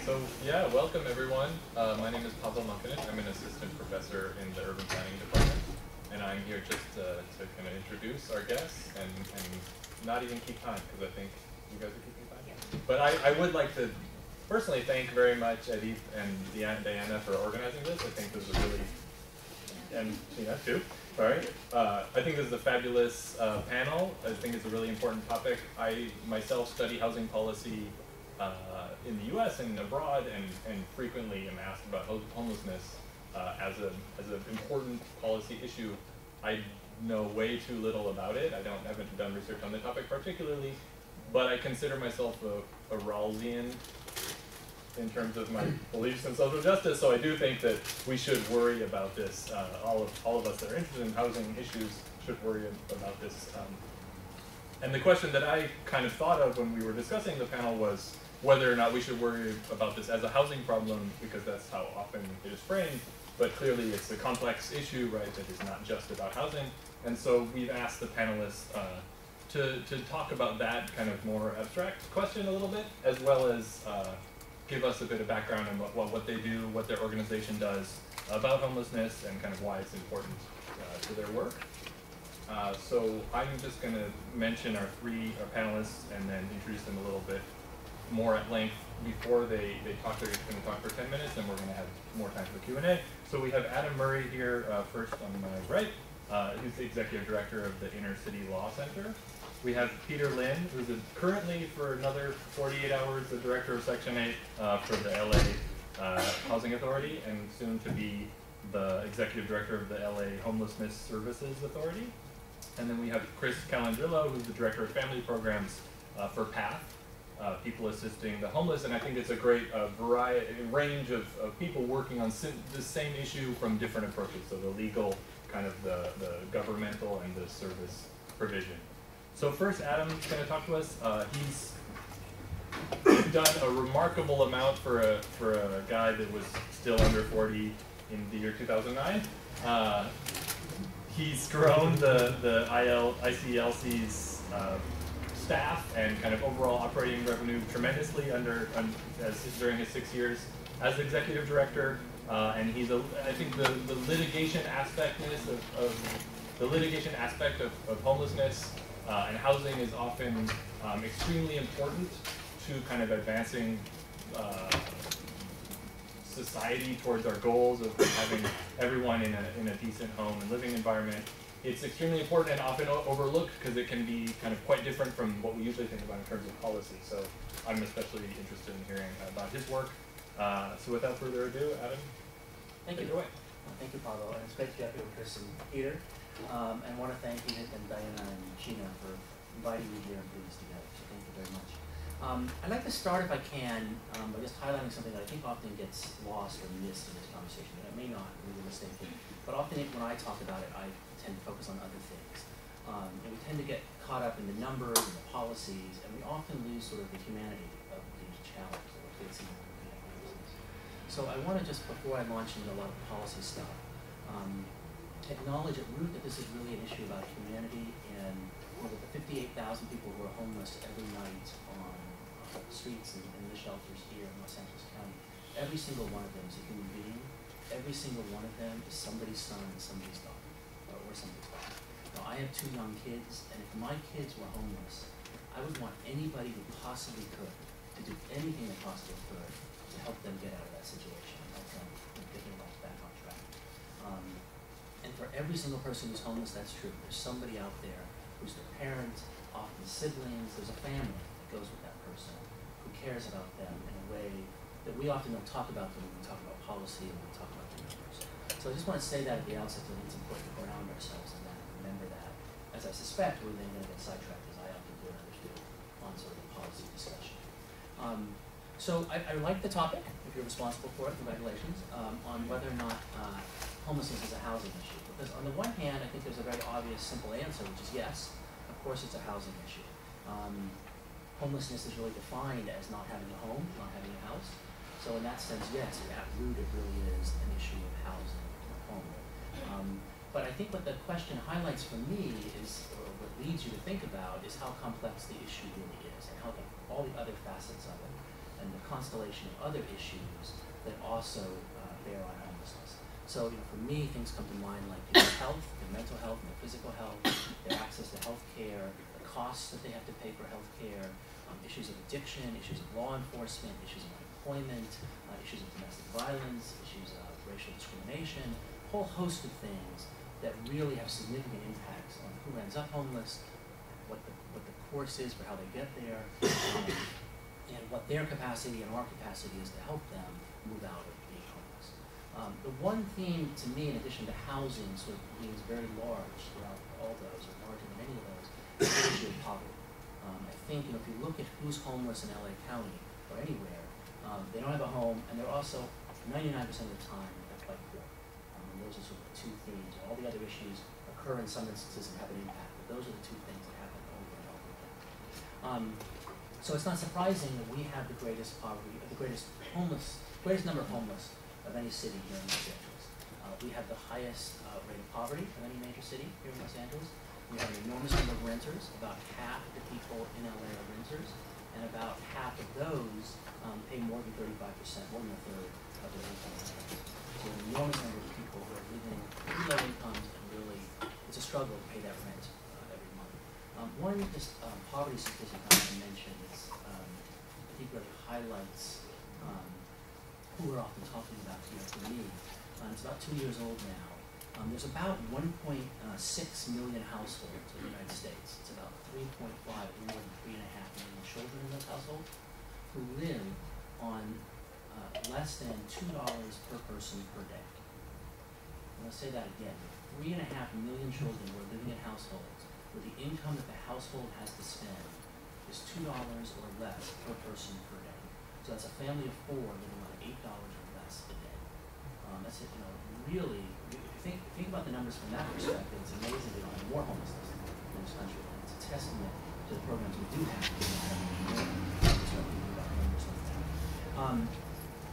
So yeah, welcome everyone. My name is Paavo. I'm an assistant professor in the urban planning department, and I'm here just to kind of introduce our guests and not even keep time, because I think you guys are keeping time. Yeah. But I would like to personally thank very much Edith and Diana for organizing this. I think this is really, and Tina too. Sorry. I think this is a fabulous panel. I think it's a really important topic. I myself study housing policy in the U.S. and abroad, and frequently am asked about homelessness as an important policy issue. I know way too little about it. I haven't done research on the topic particularly, but I consider myself a Rawlsian in terms of my beliefs in social justice. So I do think that we should worry about this. All of us that are interested in housing issues should worry about this. And the question that I kind of thought of when we were discussing the panel was whether or not we should worry about this as a housing problem, because that's how often it is framed. But clearly it's a complex issue, right, that is not just about housing. And so we've asked the panelists to talk about that kind of more abstract question a little bit, as well as give us a bit of background on what they do, what their organization does about homelessness, and kind of why it's important to their work. So I'm just going to mention our panelists and then introduce them a little bit more at length before they talk. They're going to talk for 10 minutes, and we're going to have more time for Q&A. So we have Adam Murray here first on my right, who's the executive director of the Inner City Law Center. We have Peter Lynn, who's currently for another 48 hours the director of Section 8 for the LA Housing Authority, and soon to be the executive director of the LA Homelessness Services Authority. And then we have Chris Callandrillo, who's the director of family programs for PATH, people assisting the homeless. And I think it's a great range of people working on the same issue from different approaches. So the legal, kind of the governmental, and the service provision. So first, Adam's going to talk to us. He's done a remarkable amount for a guy that was still under 40 in the year 2009. He's grown the ICLC's staff and kind of overall operating revenue tremendously during his 6 years as executive director. And he's I think the litigation aspect of homelessness and housing is often extremely important to kind of advancing society towards our goals of having everyone in a decent home and living environment. It's extremely important and often overlooked because it can be kind of quite different from what we usually think about in terms of policy. So I'm especially interested in hearing about his work. So without further ado, Adam, take it away. Well, thank you, Paavo. And it's great to be up here with Chris and Peter. And I want to thank Edith and Diana and Sheena for inviting me here and putting this together. So thank you very much. I'd like to start, if I can, by just highlighting something that I think often gets lost or missed in this conversation. And it may not, maybe a mistake. But often when I talk about it, I tend to focus on other things. And we tend to get caught up in the numbers and the policies, and we often lose sort of the humanity of the challenge that we're facing in homelessness. So I want to just, before I launch into a lot of policy stuff, acknowledge at root that this is really an issue about humanity, and the 58,000 people who are homeless every night on the streets and in the shelters here in Los Angeles County, every single one of them is a human being. Every single one of them is somebody's son and somebody's daughter, or somebody's daughter. Now, I have 2 young kids, and if my kids were homeless, I would want anybody who possibly could to do anything they possibly could to help them get out of that situation and help them get their life back on track. And for every single person who's homeless, that's true. There's somebody out there who's their parent, often siblings. There's a family that goes with that person who cares about them in a way that we often don't talk about them when we talk about policy and when we talk about the numbers. So I just want to say that at the outset, that it's important to ground ourselves in that and remember that. As I suspect, we're then going to get sidetracked, as I often do and others do, on sort of a policy discussion. So I like the topic, if you're responsible for it, congratulations, on whether or not homelessness is a housing issue. Because on the one hand, I think there's a very obvious, simple answer, which is yes, of course it's a housing issue. Homelessness is really defined as not having a home, not having a house. So in that sense, yes, at root it really is an issue of housing or home. But I think what the question highlights for me is, or what leads you to think about, is how complex the issue really is, and how all the other facets of it, and and the constellation of other issues that also bear on homelessness. So for me, things come to mind like people's health, their mental health, and their physical health, their access to health care, the costs that they have to pay for health care, issues of addiction, issues of law enforcement, issues of unemployment, issues of domestic violence, issues of racial discrimination, a whole host of things that really have significant impacts on who ends up homeless, what the course is for how they get there, and what their capacity and our capacity is to help them move out of being homeless. The one theme to me, in addition to housing, sort of being very large throughout all those, or larger than any of those, is the issue of poverty. I think if you look at who's homeless in LA County or anywhere, they don't have a home, and they're also 99% of the time they're quite poor. And those are sort of the two themes. All the other issues occur in some instances and have an impact, but those are the two things that happen over and over again. So it's not surprising that we have the greatest poverty, the greatest number of homeless of any city here in Los Angeles. We have the highest rate of poverty of any major city here in Los Angeles. We have an enormous number of renters. About half of the people in LA are renters, and about half of those pay more than 35%, more than a third of their income. So an enormous number of people who are living pretty low incomes, and really, it's a struggle to pay that rent every month. One just poverty statistic I want to mention is, I think really highlights who we're often talking about here for me. It's about 2 years old now. There's about 1.6 million households in the United States. It's about 3.5, more than 3.5 million children in those households who live on less than $2 per person per day. I'm going to say that again. 3.5 million children who are living in households where the income that the household has to spend is $2 or less per person per day. So that's a family of 4 living on $8 or less a day. That's it, really, if you think about the numbers from that perspective, it's amazing we don't have more homelessness in this country. And it's a testament to the programs we do have.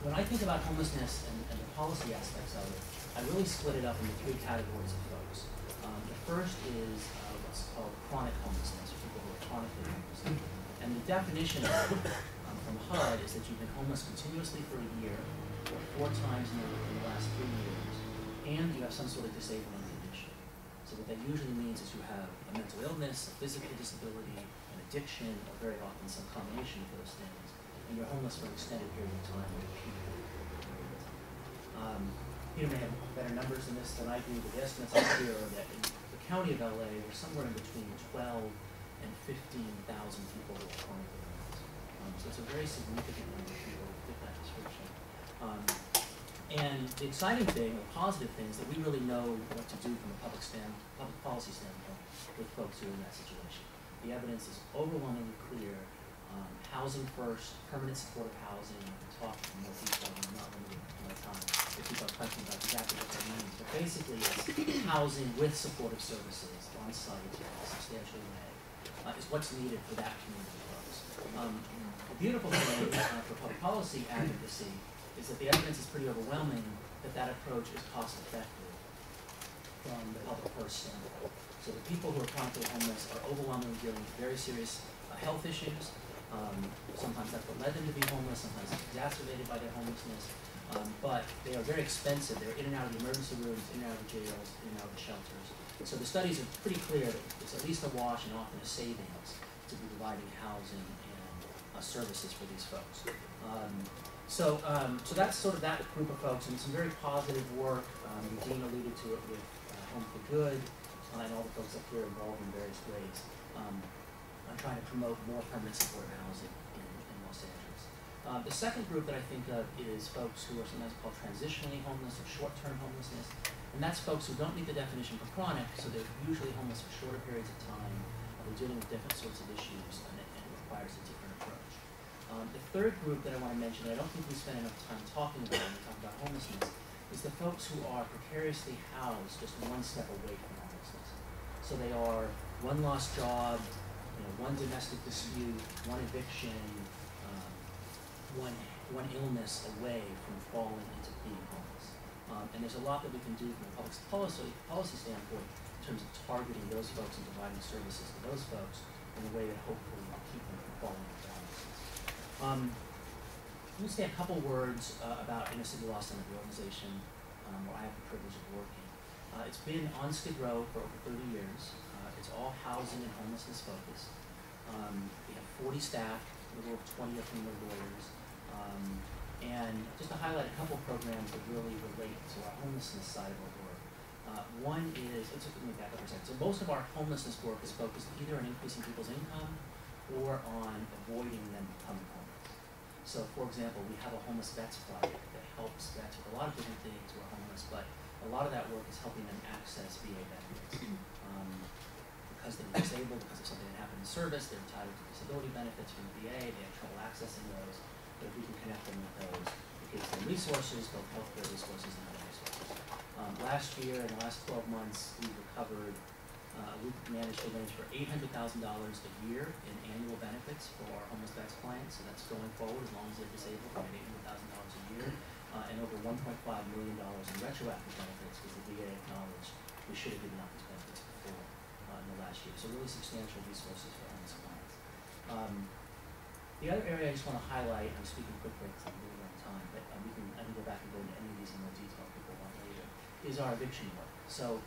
When I think about homelessness and the policy aspects of it, I really split it up into 3 categories of folks. The first is what's called chronic homelessness, or people who are chronically homeless. And the definition of it from HUD is that you've been homeless continuously for a year, or 4 times in the last 3 years, and you have some sort of disabling condition. So what that usually means is you have a mental illness, a physical disability, an addiction, or very often some combination of those things, and you're homeless for an extended period of time. Peter may have better numbers than this than I do, but the estimates out here are that in the county of LA, we're somewhere in between 12 and 15,000 people who are chronically homeless. So it's a very significant number of people who fit that description. And the exciting thing, or positive thing, is that we really know what to do from a public policy standpoint with folks who are in that situation. The evidence is overwhelmingly clear. Housing first, permanent supportive housing. I can talk in more detail, I'm not limited to my time if people are questions about exactly what that means. But basically, it's housing with supportive services on site in a substantial way is what's needed for that community of folks. The beautiful thing for public policy advocacy is that the evidence is pretty overwhelming that approach is cost effective from the public first standpoint. So the people who are chronically homeless are overwhelmingly dealing with very serious health issues. Sometimes that's what led them to be homeless, sometimes it's exacerbated by their homelessness, but they are very expensive. They're in and out of the emergency rooms, in and out of jails, in and out of the shelters. So the studies are pretty clear that it's at least a wash and often a savings to be providing housing and services for these folks. So that's sort of that group of folks, and some very positive work. Dean alluded to it with Home for Good and all the folks up here involved in various ways. I'm trying to promote more permanent supportive housing in Los Angeles. The second group that I think of is folks who are sometimes called transitionally homeless or short-term homelessness, and that's folks who don't meet the definition for chronic, so they're usually homeless for shorter periods of time. They're dealing with different sorts of issues, and it requires a different approach. The third group that I want to mention, that I don't think we spend enough time talking about when we talk about homelessness, is the folks who are precariously housed just one step away from homelessness. So they are one lost job, one domestic dispute, one eviction, one illness away from falling into being homeless. And there's a lot that we can do from a public policy standpoint in terms of targeting those folks and providing services to those folks in a way that hopefully will keep them from falling into homelessness. Let me say a couple words about Inner City Law Center, the organization where I have the privilege of working. It's been on Skid Row for over 30 years. It's all housing and homelessness focused. We have 40 staff, a little over 20 of whom are lawyers. And just to highlight a couple programs that really relate to our homelessness side of our work. One is, let's just back up for a second. So most of our homelessness work is focused either on increasing people's income or on avoiding them becoming homeless. So for example, we have a homeless vets project that helps vets with a lot of different things who are homeless, but a lot of that work is helping them access VA benefits. Because they're disabled, because of something that happened in service, they're entitled to disability benefits from the VA, they have trouble accessing those. But if we can connect them with those, it gives them resources, both healthcare resources and other resources. Last year, in the last 12 months, we managed to arrange for $800,000 a year in annual benefits for our homeless vets clients. So that's going forward as long as they're disabled, we get $800,000 a year, and over $1.5 million in retroactive benefits because the VA acknowledged we should have given out these benefits before in the last year. So really substantial resources for homeless clients. The other area I just want to highlight, I'm speaking quickly because I'm really on time, but I can go back and go into any of these in more detail if people want later, is our eviction work. So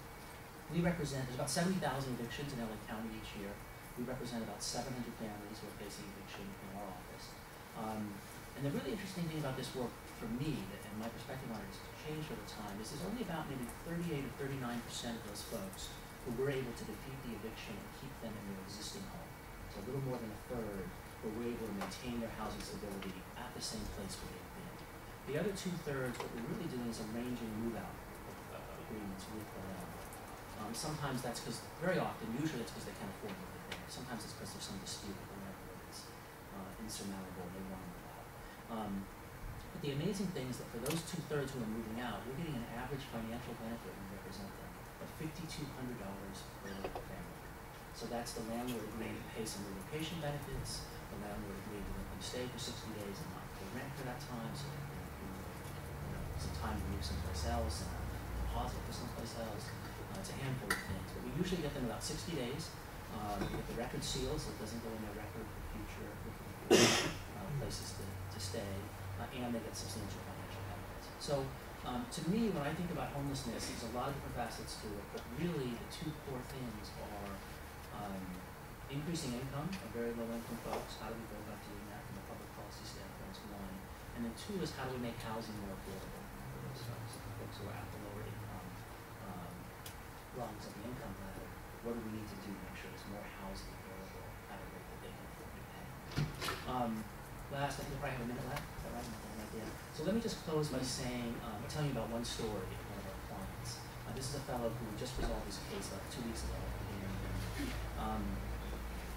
we represent, there's about 70,000 evictions in LA County each year. We represent about 700 families who are facing eviction in our office. And the really interesting thing about this work for me, and my perspective on it has changed over time, is there's only about maybe 38 or 39% of those folks who we're able to defeat the eviction and keep them in their existing home. So a little more than a third where we're able to maintain their housing stability at the same place where they've been. The other 2/3, what we're really doing is arranging move-out agreements with the landlord. Sometimes that's because, very often, usually it's because they can't afford to live there. Sometimes it's because there's some dispute with the landlord that's insurmountable and they want to move out. But the amazing thing is that for those 2/3 who are moving out, we're getting an average financial benefit when we represent them of $5,200 per family. So that's the landlord agreeing to pay some relocation benefits, the landlord agreeing to let them stay for 60 days and not pay rent for that time, so that they some time to move someplace else and a deposit for someplace else. It's a handful of things, but we usually get them about 60 days. We get the record sealed, so it doesn't go in their record for future places to stay, and they get substantial financial benefits. So to me, when I think about homelessness, there's a lot of different facets to it, but really the two core things are increasing income of very low income folks. How do we go about doing that from a public policy standpoint is one. And then two is how do we make housing more affordable for those folks, who are at the lower income rungs of the income ladder. What do we need to do to make sure there's more housing available at a rate that they can afford to pay? Last, I think I probably have a minute left. Is that right? So let me just close by saying, I'll tell you about one story of one of our clients. This is a fellow who just resolved his case 2 weeks ago.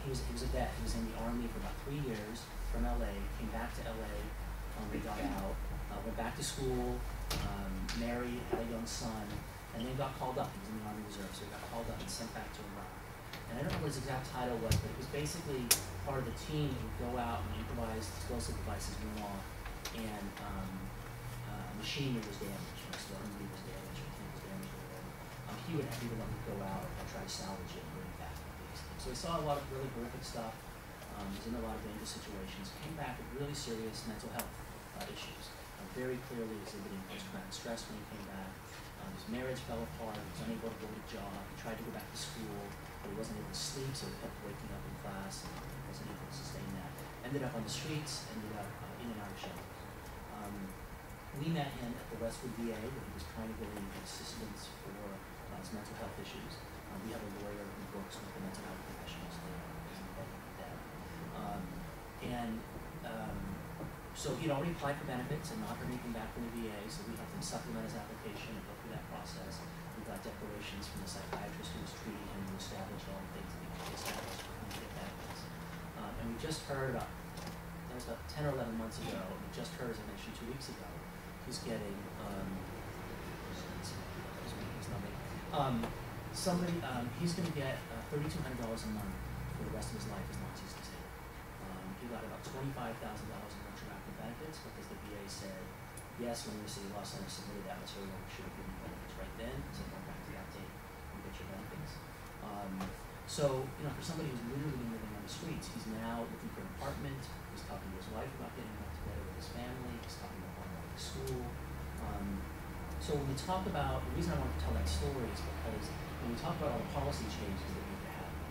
He was a vet. He was in the Army for about 3 years from LA, came back to LA when he got out, went back to school, married, had a young son, and then got called up. He was in the Army Reserve, so he got called up and sent back to Iraq. And I don't know what his exact title was, but it was basically part of the team that would go out and improvise explosive devices went off, and machinery was damaged, so the MD was damaged, or the tank was damaged, or whatever. He would be the one to go out and try to salvage it and bring it back. So we saw a lot of really horrific stuff. Was in a lot of dangerous situations. Came back with really serious mental health issues. Very clearly exhibiting post-traumatic stress when he came back. His marriage fell apart. He was unable to go to a job. He tried to go back to school, but he wasn't able to sleep, so he kept waking up in class and wasn't able to sustain that. Ended up on the streets. Ended up in and out of shelters. We met him at the Westwood VA, where he was trying to go in and get assistance for his mental health issues. We have a lawyer who works with the mental health professionals there. So he'd already applied for benefits and not heard anything back from the VA, so we helped him supplement his application and go through that process. We got declarations from the psychiatrist who was treating him who established all the things that he could establish for him to get benefits. And we just heard that was about 10 or 11 months ago, and we just heard, as I mentioned 2 weeks ago, he's getting, he's going to get $3,200 a month for the rest of his life as long as he's disabled. He got about $25,000 in retroactive benefits because the VA said, yes, when the City Law Center submitted that material, we should have given you benefits right then, so going back to that date, you get your benefits. So, for somebody who's literally been living on the streets, he's now looking for an apartment. He's talking to his wife about getting back together with his family, he's talking about going to school. So when we talk about, the reason I want to tell that story is because when we talk about all the policy changes that need to happen,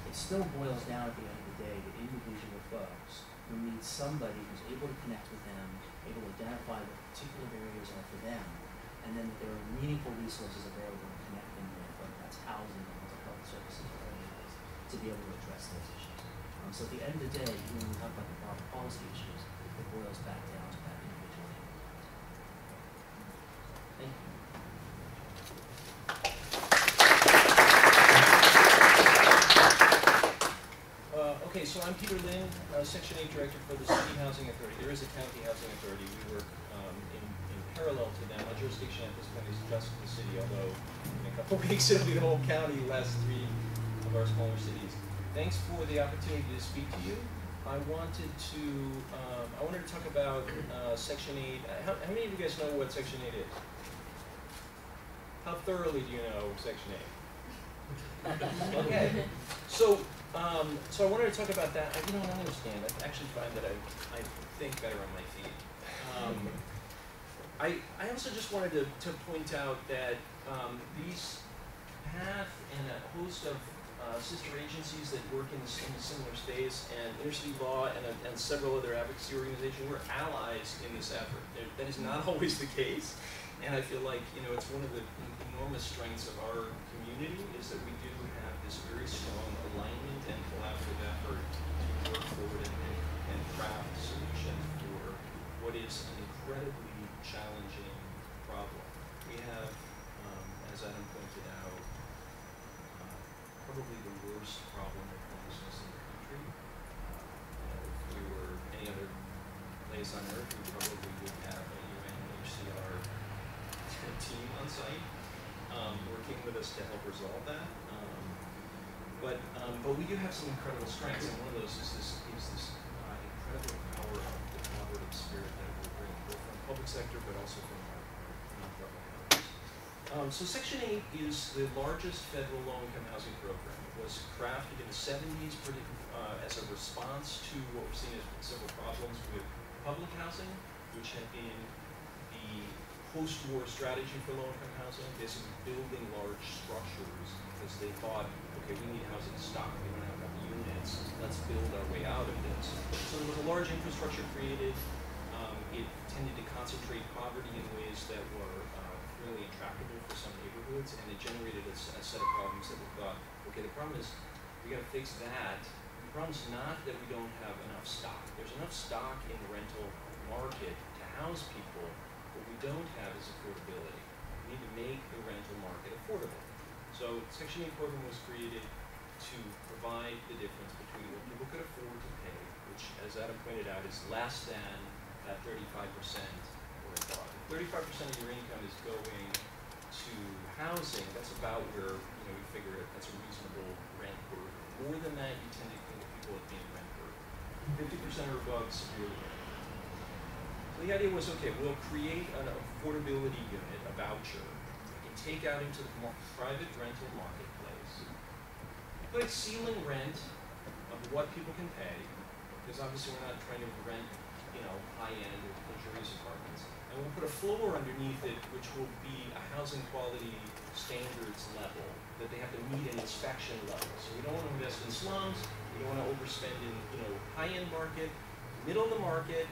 it still boils down at the end of the day to individual folks who need somebody who's able to connect with them, able to identify what particular barriers are for them, and then that there are meaningful resources available to connect them with, whether that's housing or mental health services or whatever it is, to be able to address those issues. So at the end of the day, even when we talk about the broader policy issues, it boils back down to that individual impact. Thank you. Okay, so I'm Peter Lynn, Section 8 Director for the City Housing Authority. There is a County Housing Authority. We work in parallel to them. Our jurisdiction at this point is just the city, although in a couple of weeks it'll be the whole county, the last 3 of our smaller cities. Thanks for the opportunity to speak to you. I wanted to talk about Section 8. How many of you guys know what Section 8 is? How thoroughly do you know Section 8? Okay. So I wanted to talk about that. I don't understand. I actually find that I think better on my feet. I also just wanted to point out that these PATH and a host of sister agencies that work in a similar space, and Intercity Law and several other advocacy organizations, we're allies in this effort. That is not always the case, and I feel like it's one of the enormous strengths of our community is that we do have this very strong alignment and collaborative effort to work forward and craft solutions for what is an incredibly challenging problem. We have, as Adam pointed out, probably the worst problem of homelessness in the country. If we were any other place on earth, we probably would have a UNHCR team on site working with us to help resolve that. But we do have some incredible strengths, and one of those is this incredible power of the collaborative spirit that we bring, both from the public sector but also from our nonprofit partners. So Section 8 is the largest federal low-income housing program. It was crafted in the 70s as a response to what we're seeing as several problems with public housing, which had been the post-war strategy for low-income housing, basically building large structures because they thought, okay, we need housing stock, we don't have enough units, let's build our way out of this. So there was a large infrastructure created. It tended to concentrate poverty in ways that were really intractable for some neighborhoods, and it generated a set of problems that we thought, okay, the problem is we got to fix that. The problem's not that we don't have enough stock. There's enough stock in the rental market to house people. What we don't have is affordability. We need to make the rental market affordable. So Section 8 program was created to provide the difference between what people could afford to pay, which, as Adam pointed out, is less than that 35% or above. If 35% of your income is going to housing, that's about where we figure that's a reasonable rent burden. More than that, you tend to think of people as being rent burden. 50% or above, severely rent. So the idea was, okay, we'll create an affordability unit, a voucher, we can take out into the private rental marketplace, put a ceiling rent of what people can pay, because obviously we're not trying to rent, high-end or luxurious apartments, and we'll put a floor underneath it, which will be a housing quality standards level that they have to meet an inspection level. So we don't want to invest in slums, we don't want to overspend in, high-end market, middle of the market.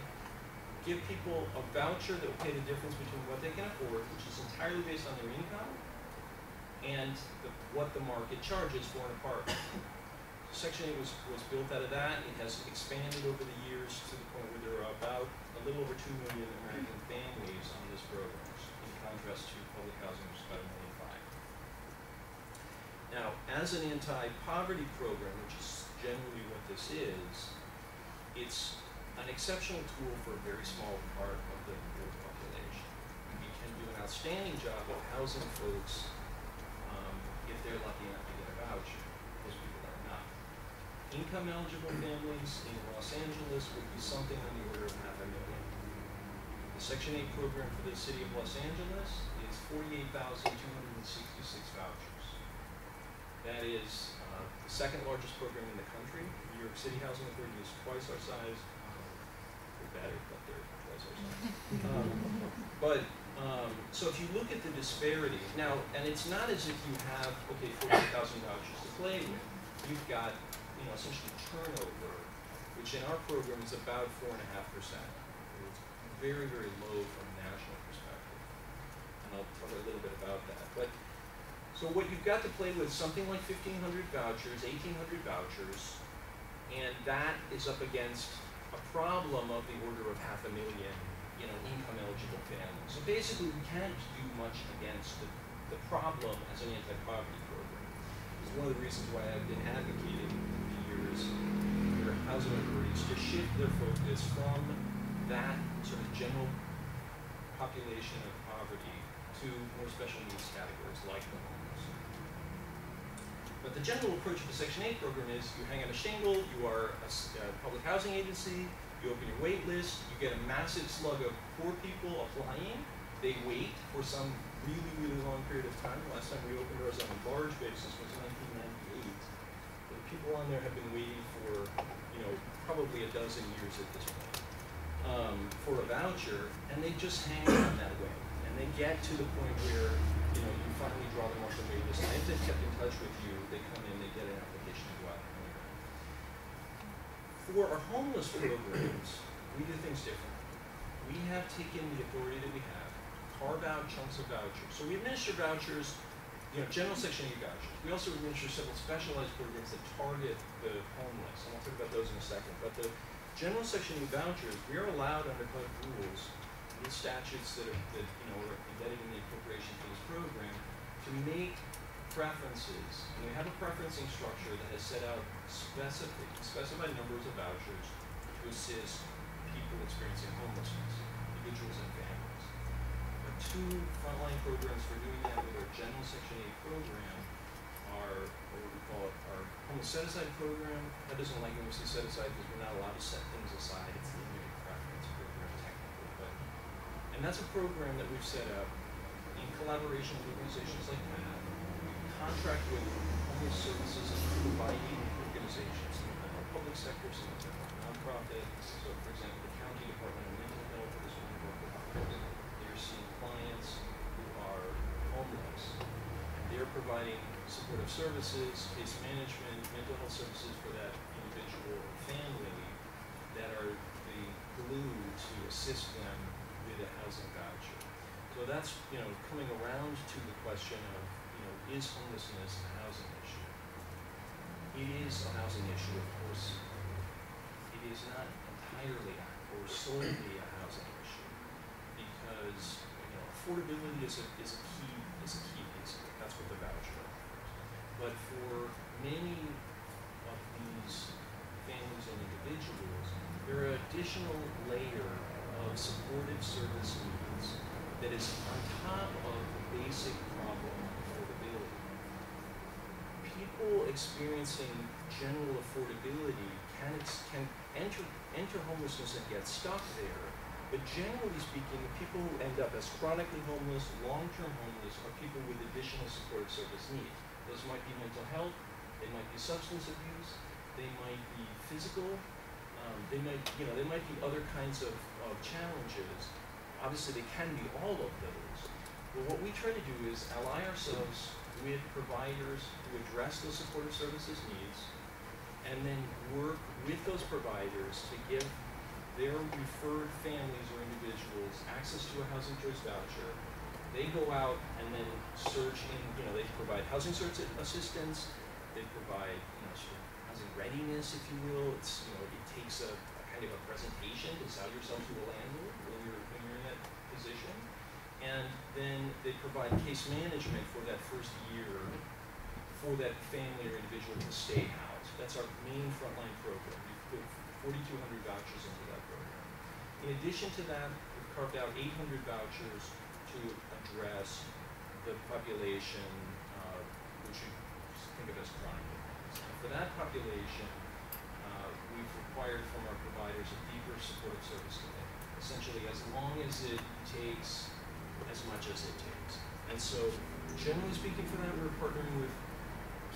Give people a voucher that will pay the difference between what they can afford, which is entirely based on their income, and what the market charges for an apartment. Section 8 was built out of that. It has expanded over the years to the point where there are about a little over 2 million American families on this program, in contrast to public housing, which is about 1.5 million. Now, as an anti-poverty program, which is generally what this is, it's an exceptional tool for a very small part of the poor population. We can do an outstanding job of housing folks if they're lucky enough to get a voucher. Most people are not. Income eligible families in Los Angeles would be something on the order of 500,000. The Section 8 program for the city of Los Angeles is 48,266 vouchers. That is the second largest program in the country. New York City Housing Authority is twice our size. We're better, but they're apologize ourselves. So if you look at the disparity, now, and it's not as if you have, okay, 40,000 vouchers to play with. You've got, essentially turnover, which in our program is about 4.5%. It's very, very low from a national perspective. And I'll talk a little bit about that. But so what you've got to play with, something like 1,500 vouchers, 1,800 vouchers, and that is up against a problem of the order of 500,000, income-eligible families. So basically, we can't do much against the problem as an anti-poverty program. It's one of the reasons why I've been advocating for years for housing authorities to shift their focus from that sort of general population of poverty to more special needs categories like the homeless. But the general approach of the Section 8 program is you hang on a shingle, you are a public housing agency, you open your wait list, you get a massive slug of poor people applying, they wait for some really, really long period of time. Last time we opened ours on a large basis was 1998. The people on there have been waiting for, probably a dozen years at this point for a voucher, and they just hang on that way. And they get to the point where, you finally draw them off the wait list. And if they've kept in touch with you, they come in, they get an application to go out. For our homeless programs, we do things differently. We have taken the authority that we have, carve out chunks of vouchers. So we administer vouchers, general Section 8 vouchers. We also administer several specialized programs that target the homeless, and I'll talk about those in a second. But the general Section 8 vouchers, we are allowed under HUD rules, with statutes that are embedded in the appropriation for this program, to make preferences. And we have a preferencing structure that has set out specified numbers of vouchers to assist people experiencing homelessness, individuals and families. Our two frontline programs for doing that with our general Section 8 program are what we call our homeless set-aside program. That doesn't like when we say set-aside because we're not allowed to set things aside. It's the limited preference program technically. And that's a program that we've set up in collaboration with organizations like Paavo. We contract with homeless services and providing organizations, some of them are public sector, some of them are nonprofit. So, for example, the County Department of Mental Health is one of our providers. They're seeing clients who are homeless, and they're providing supportive services, case management, mental health services for that individual or family that are the glue to assist them with a housing voucher. So that's, coming around to the question of, is homelessness a housing issue? It is a housing issue, of course. It is not entirely or solely a housing issue because, affordability is a key piece of it. That's what the voucher offers. But for many of these families and individuals, there are additional layer of supportive service needs that is on top of the basic problem of affordability. People experiencing general affordability can enter homelessness and get stuck there, but generally speaking, the people who end up as chronically homeless, long-term homeless, are people with additional supportive service needs. Those might be mental health, they might be substance abuse, they might be physical, they might be other kinds of challenges. Obviously, they can be all of those. But what we try to do is ally ourselves with providers who address those supportive services needs, and then work with those providers to give their referred families or individuals access to a housing choice voucher. They go out and then search in, they provide housing search assistance, they provide, sort of housing readiness, if you will. It's, it takes a kind of a presentation to sell yourself to a landlord when you're in that position. And then they provide case management for that first year for that family or individual to stay housed. That's our main frontline program. We've put 4,200 vouchers into that program. In addition to that, we've carved out 800 vouchers to address the population, which you think of as chronic homeless. And for that population, we've required from our providers a deeper supportive service commitment. Essentially, as long as it takes, as much as it takes. And so, generally speaking for that, we're partnering with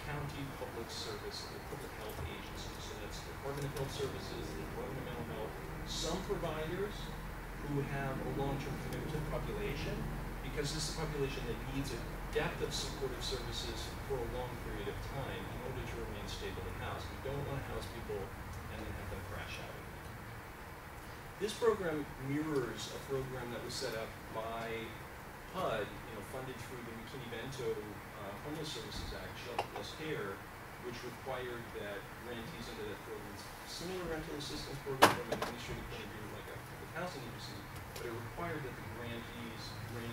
county public service, the public health agencies. So that's the Department of Health Services, the Department of Mental Health. Some providers who have a long-term commitment to the population, because this is a population that needs a depth of supportive services for a long period of time in order to remain stably housed. We don't want to house people and then have them crash out again. This program mirrors a program that was set up by HUD, funded through the McKinney-Vento Homeless Services Act, Shelter Plus Care, which required that grantees under that program, similar rental assistance program from an administrative point of view, like a public housing agency, but it required that the grantees bring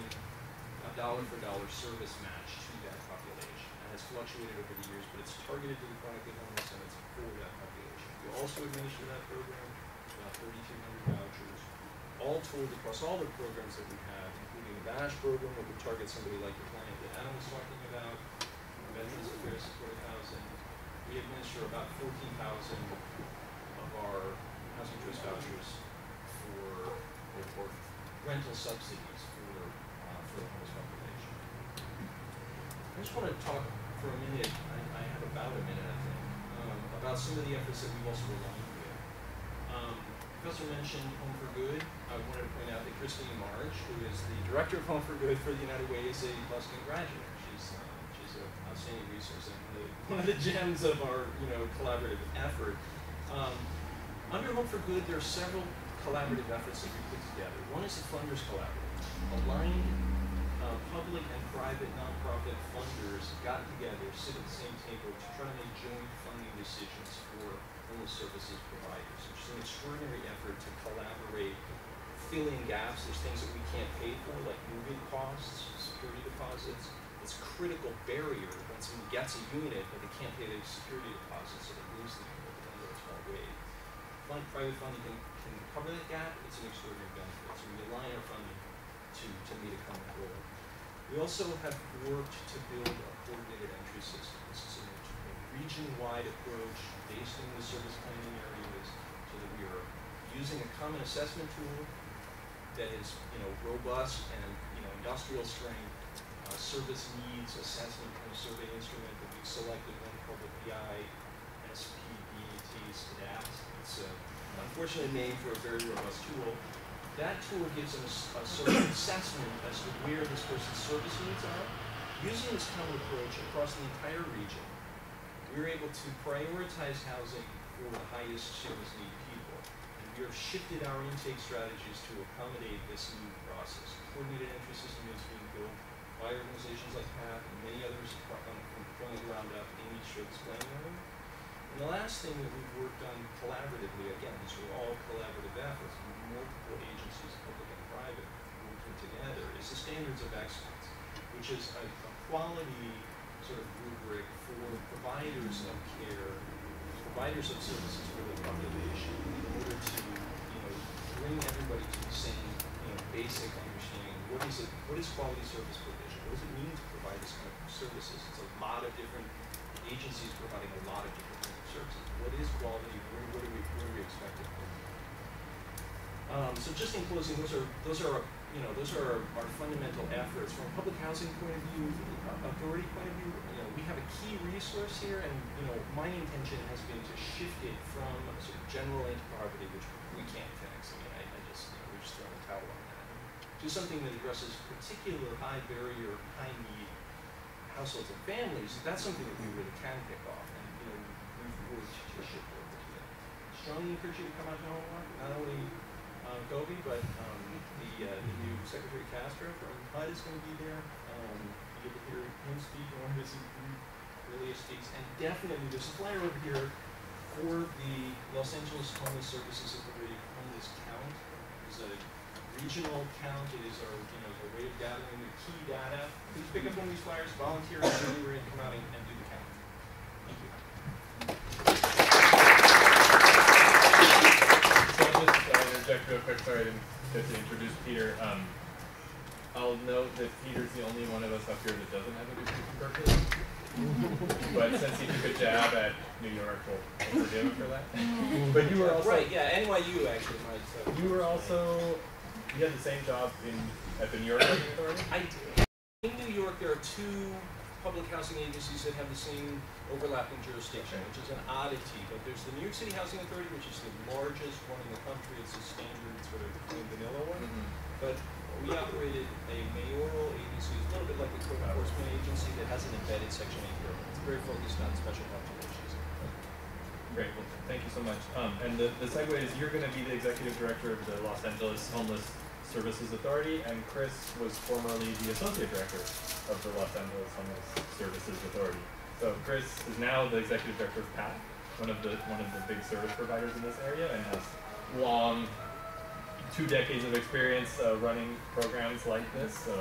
a dollar-for-dollar service match to that population. And it's fluctuated over the years, but it's targeted to the chronically homeless and it's for that population. We also administer that program, about 3,200 vouchers, all told across all the programs that we have, including the VASH program, that would target somebody like the client that Adam was talking about, Veterans Affairs Supported Housing. We administer about 14,000 of our housing choice vouchers for rental subsidies for the homeless population. I just want to talk for a minute, I have about a minute I think, about some of the efforts that we've also aligned with. Professor mentioned Home for Good. I wanted to point out that Christine March, who is the director of Home for Good for the United Way, is a Boston graduate. She's an outstanding resource and one of the gems of our collaborative effort. Under Home for Good, there are several collaborative efforts that we put together. One is the Funders Collaborative. Aligned public and private nonprofit funders got together, sit at the same table to try to make joint funding decisions for homeless services providers. It's an extraordinary effort to collaborate, fill in gaps. There's things that we can't pay for, like moving costs, security deposits. It's a critical barrier when someone gets a unit, but they can't pay their security deposits, so they lose the unit under a small wage. Private funding can cover that gap. It's an extraordinary benefit. So we align our funding to meet a common goal. We also have worked to build a coordinated entry system. This is a region-wide approach based in the service planning areas, so that we are using a common assessment tool that is, robust and industrial strength, service needs assessment kind of survey instrument that we've selected one called the PI SPBT STAT. It's an unfortunate name for a very robust tool. That tool gives us a sort of assessment as to where this person's service needs are. Using this common approach across the entire region, we're able to prioritize housing for the highest service need people. And we have shifted our intake strategies to accommodate this new process. The coordinated entry system is being built by organizations like PATH and many others from the ground up in each service planning area. And the last thing that we've worked on collaboratively, again, these are all collaborative efforts, multiple agencies, public and private, working together, is the Standards of Excellence, which is a quality sort of rubric for providers of care, providers of services for the population, in order to bring everybody to the same basic understanding. What is quality service provision? What does it mean to provide this kind of services? It's a lot of different agencies providing a lot of different kinds of services. What is quality? What do we expect it from? So just in closing, those are our fundamental efforts. From a public housing point of view, authority point of view, we have a key resource here, and my intention has been to shift it from sort of general anti-poverty, which we can't fix. We're just throwing a towel on that, to something that addresses particular high barrier, high need households and families. That's something that we really can pick off, and we've worked to shift over to that. Strongly encourage you to come out to Homework, not only Gobi, but the new Secretary Castro from HUD is going to be there. You get to hear him speak on his earliest speaks, and definitely there's a flyer over here for the Los Angeles Homeless Services Authority Homeless Count. It's a regional count. It is our a way of gathering the key data. Please pick up one of these flyers, volunteer in January, and come out and do the count. Thank you. Interject real quick, sorry I didn't get to introduce Peter. I'll note that Peter's the only one of us up here that doesn't have a degree from Berkeley. But since he took a jab at New York, we'll forgive him for that. But you were also right, yeah, NYU actually. You were also you had the same job at the New York Housing Authority? I did. In New York, there are two public housing agencies that have the same overlapping jurisdiction, which is an oddity. But there's the New York City Housing Authority, which is the largest one in the country. It's a standard sort of plain vanilla one. But we operated a mayoral agency, a little bit like a code enforcement agency that has an embedded Section 8 program. It's very focused on special populations. Great, well, thank you so much. And the segue is you're going to be the executive director of the Los Angeles Homeless Services Authority, and Chris was formerly the associate director of the Los Angeles Homeless Services Authority. So Chris is now the executive director of PATH, one of the big service providers in this area, and has long 2 decades of experience running programs like this. So I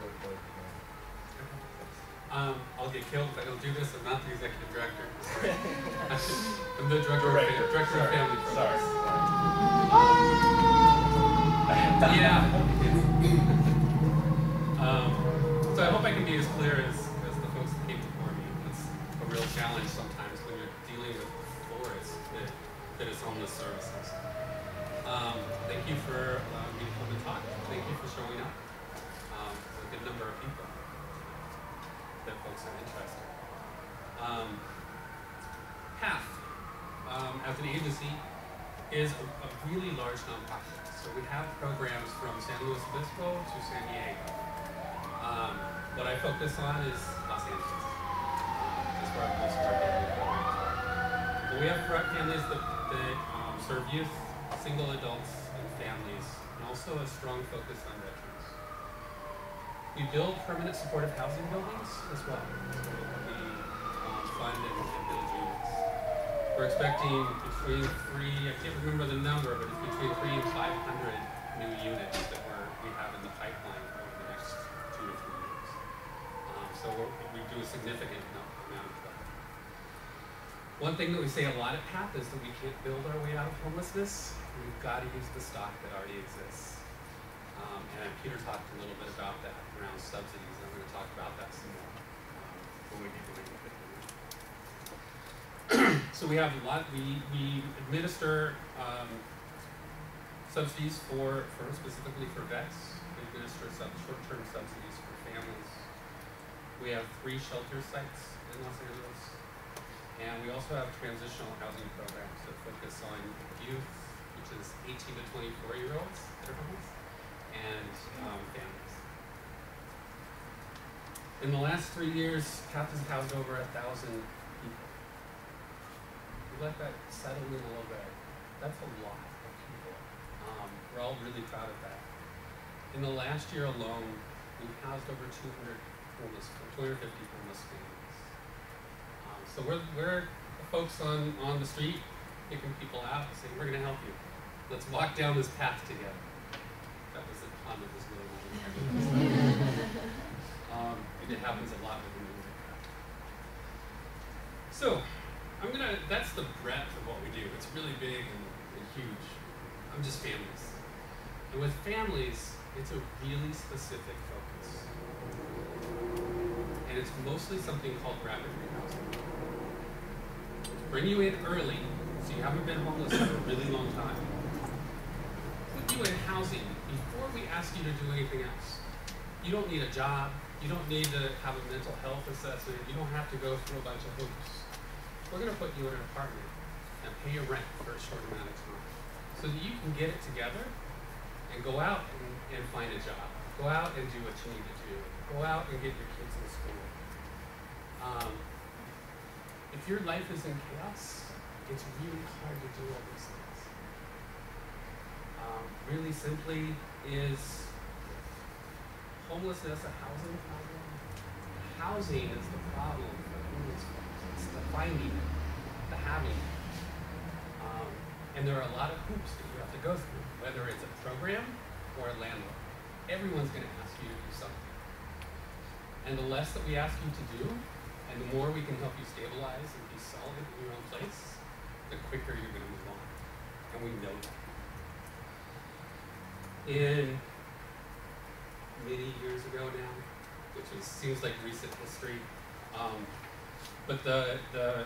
look forward to that. I'll get killed if I don't do this. I'm not the executive director. I'm the director of family programs. Sorry. Yeah. So I hope I can be as clear as the folks that came before me. It's a real challenge sometimes when you're dealing with forest that is homeless services. Thank you for allowing me to come and talk. Thank you for showing up. A good number of people that folks are interested. PATH, as an agency, is a really large nonprofit. So we have programs from San Luis Obispo to San Diego. What I focus on is Los Angeles, as far as most of our daily programs are. But we have families that serve youth, single adults, and families, and also a strong focus on veterans. We build permanent supportive housing buildings as well. We fund and build units. We're expecting between I can't remember the number, but it's between 300 and 500 new units that we have in the pipeline over the next 2 to 3 years. So we do a significant amount of that. One thing that we say a lot at PATH is that we can't build our way out of homelessness. We've got to use the stock that already exists. And Peter talked a little bit about that around subsidies. I'm going to talk about that some more when we get going with it. So we have a lot. We administer subsidies for specifically for vets. We administer short-term subsidies for families. We have 3 shelter sites in Los Angeles, and we also have transitional housing programs that focus on youth, which is 18 to 24-year-olds that are homeless, and families. In the last 3 years, PATH has housed over 1,000 people. We let that settle in a little bit. That's a lot of people. We're all really proud of that. In the last year alone, we've housed over 250 homeless families. So we're folks on the street picking people out and saying, we're going to help you. Let's walk down this path together. That was a pun that was really and it happens a lot with the music. So, that's the breadth of what we do. It's really big and huge. I'm just families. And with families, it's a really specific focus. And it's mostly something called rapid rehousing. Bring you in early, so you haven't been homeless for a really long time. Put you in housing before we ask you to do anything else. You don't need a job. You don't need to have a mental health assessment. You don't have to go through a bunch of hoops. We're going to put you in an apartment and pay your rent for a short amount of time so that you can get it together and go out and find a job. Go out and do what you need to do. Go out and get your kids in school. If your life is in chaos, it's really hard to do all these things. Really simply, is homelessness a housing problem? Housing is the problem for homeless folks. It's the finding it, the having it. And there are a lot of hoops that you have to go through, whether it's a program or a landlord. Everyone's going to ask you to do something. And the less that we ask you to do, and the more we can help you stabilize and be solid in your own place, the quicker you're going to move on. And we know that. In many years ago now, which seems like recent history, but the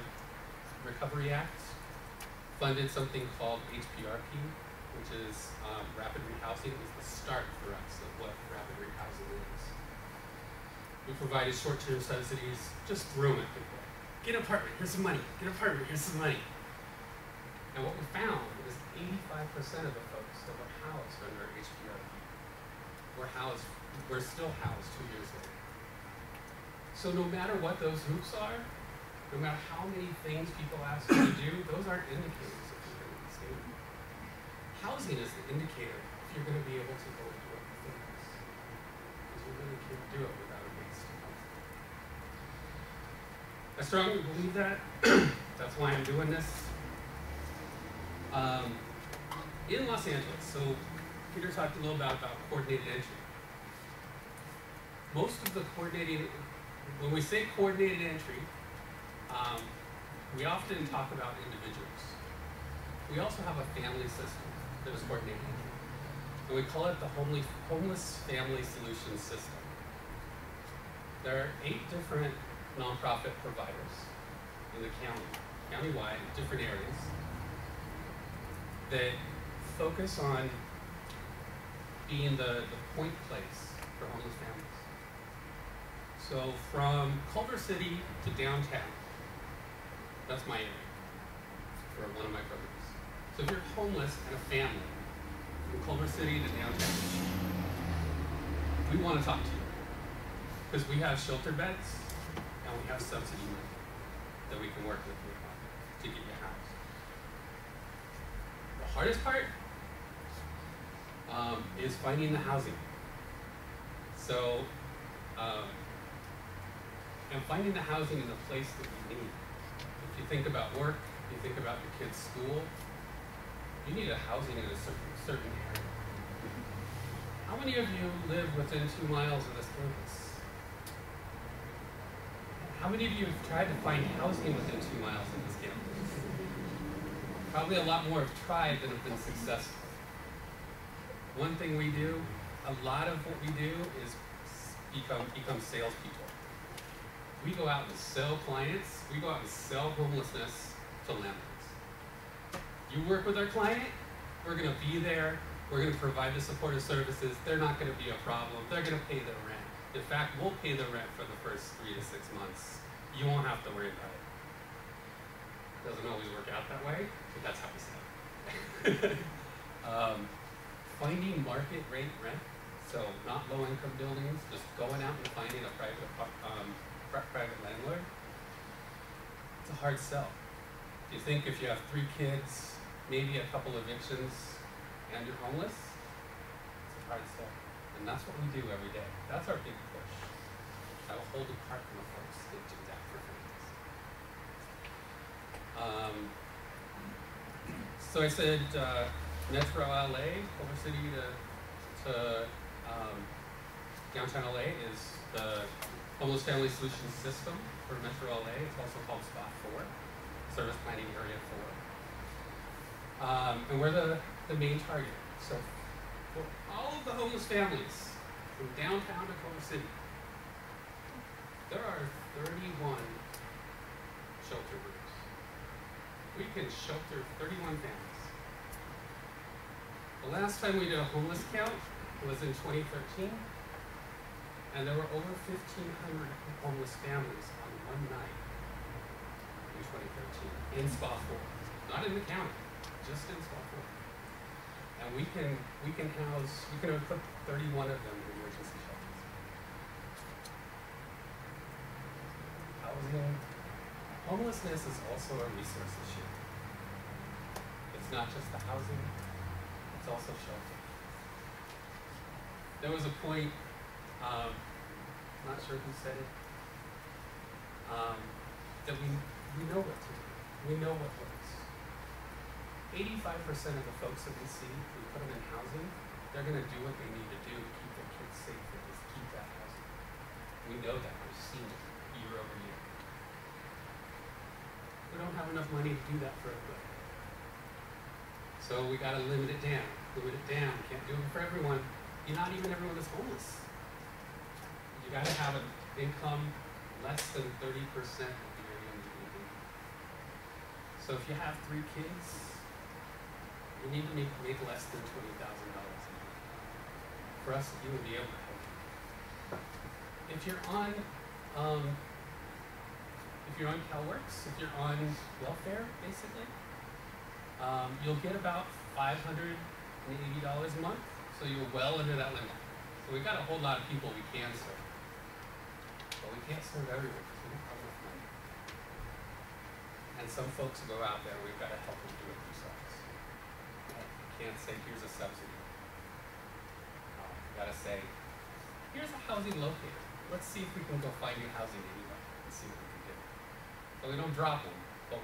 Recovery Act funded something called HPRP, which is rapid rehousing. It was the start for us of what rapid rehousing is. We provided short-term subsidies, just threw them at people. Get an apartment, here's some money. Get an apartment, here's some money. And what we found was 85% of the folks that were housed under HPRP were still housed 2 years later. So no matter what those hoops are, no matter how many things people ask you to do, those aren't indicators if you're going to be stable. Housing is the indicator if you're going to be able to go and do other things. Because you really can't do it without a base to come from. I strongly believe that. That's why I'm doing this. In Los Angeles, so Peter talked a little about coordinated entry. Most of the when we say coordinated entry, we often talk about individuals. We also have a family system that is coordinated entry. And we call it the Homeless Family Solutions System. There are 8 different nonprofit providers in the countywide, different areas, that focus on being the point place for homeless families. So from Culver City to downtown, that's my area for one of my programs. So if you're homeless and a family from Culver City to downtown, we want to talk to you because we have shelter beds and we have subsidy money that we can work with you on to get you housed. The hardest part is finding the housing. So, and finding the housing in the place that you need. If you think about work, you think about your kid's school, you need a housing in a certain area. How many of you live within 2 miles of this campus? How many of you have tried to find housing within 2 miles of this campus? Probably a lot more have tried than have been successful. One thing we do, a lot of what we do is become salespeople. We go out and sell clients, we go out and sell homelessness to landlords. You work with our client, we're gonna be there, we're gonna provide the supportive services, they're not gonna be a problem, they're gonna pay the rent. In fact, we'll pay the rent for the first 3 to 6 months. You won't have to worry about it. Doesn't always work out that way, but that's how we sell it. Finding market rate rent, so not low income buildings, just going out and finding a private landlord. It's a hard sell. Do you think if you have 3 kids, maybe a couple evictions, and you're homeless? It's a hard sell. And that's what we do every day. That's our big push. I will hold apart from the folks that do that for families. So I said Metro LA, Culver City to downtown LA is the Homeless Family Solutions System for Metro LA. It's also called Spot 4, Service Planning Area 4. And we're the main target. So for all of the homeless families from downtown to Culver City, there are 31 shelter rooms. We can shelter 31 families. The last time we did a homeless count was in 2013, and there were over 1,500 homeless families on one night in 2013 in Spa 4. Not in the county, just in Spa 4. And we can put 31 of them in emergency shelters. Housing, homelessness is also a resource issue. It's not just the housing, it's also shelter. There was a point, not sure who said it, that we know what to do. We know what works. 85% of the folks that we see, we put them in housing, they're gonna do what they need to do to keep their kids safe and just keep that housing. We know that, we've seen it year over year. We don't have enough money to do that for everybody. So we gotta limit it down. We can't do it for everyone. Not even everyone is homeless. You gotta have an income less than 30% of your income. So if you have 3 kids, you need to make less than $20,000 a year for us to even be able to help you. if you're on CalWorks, if you're on welfare, basically, you'll get about $580 a month, so you're well under that limit. So we've got a whole lot of people we can serve, but we can't serve everyone because we don't have enough money. And some folks go out there, we've got to help them do it themselves. You can't say, here's a subsidy. You got to say, here's a housing locator. Let's see if we can go find you housing anyway and see what we can do. So we don't drop them, but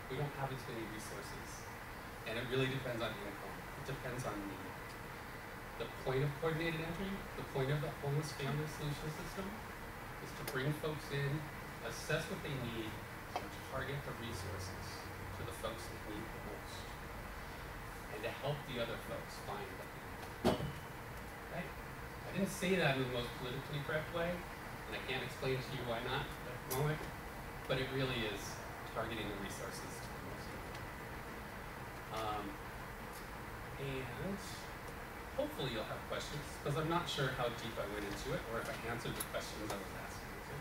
we don't have as many resources. And it really depends on income. It depends on need. The point of coordinated entry, the point of the homeless family solution system, is to bring folks in, assess what they need, and target the resources to the folks that need the most, and to help the other folks find what they need. Right? I didn't say that in the most politically correct way, and I can't explain to you why not at the moment, but it really is targeting the resources to the most people. And hopefully you'll have questions, because I'm not sure how deep I went into it, or if I answered the questions I was asking you.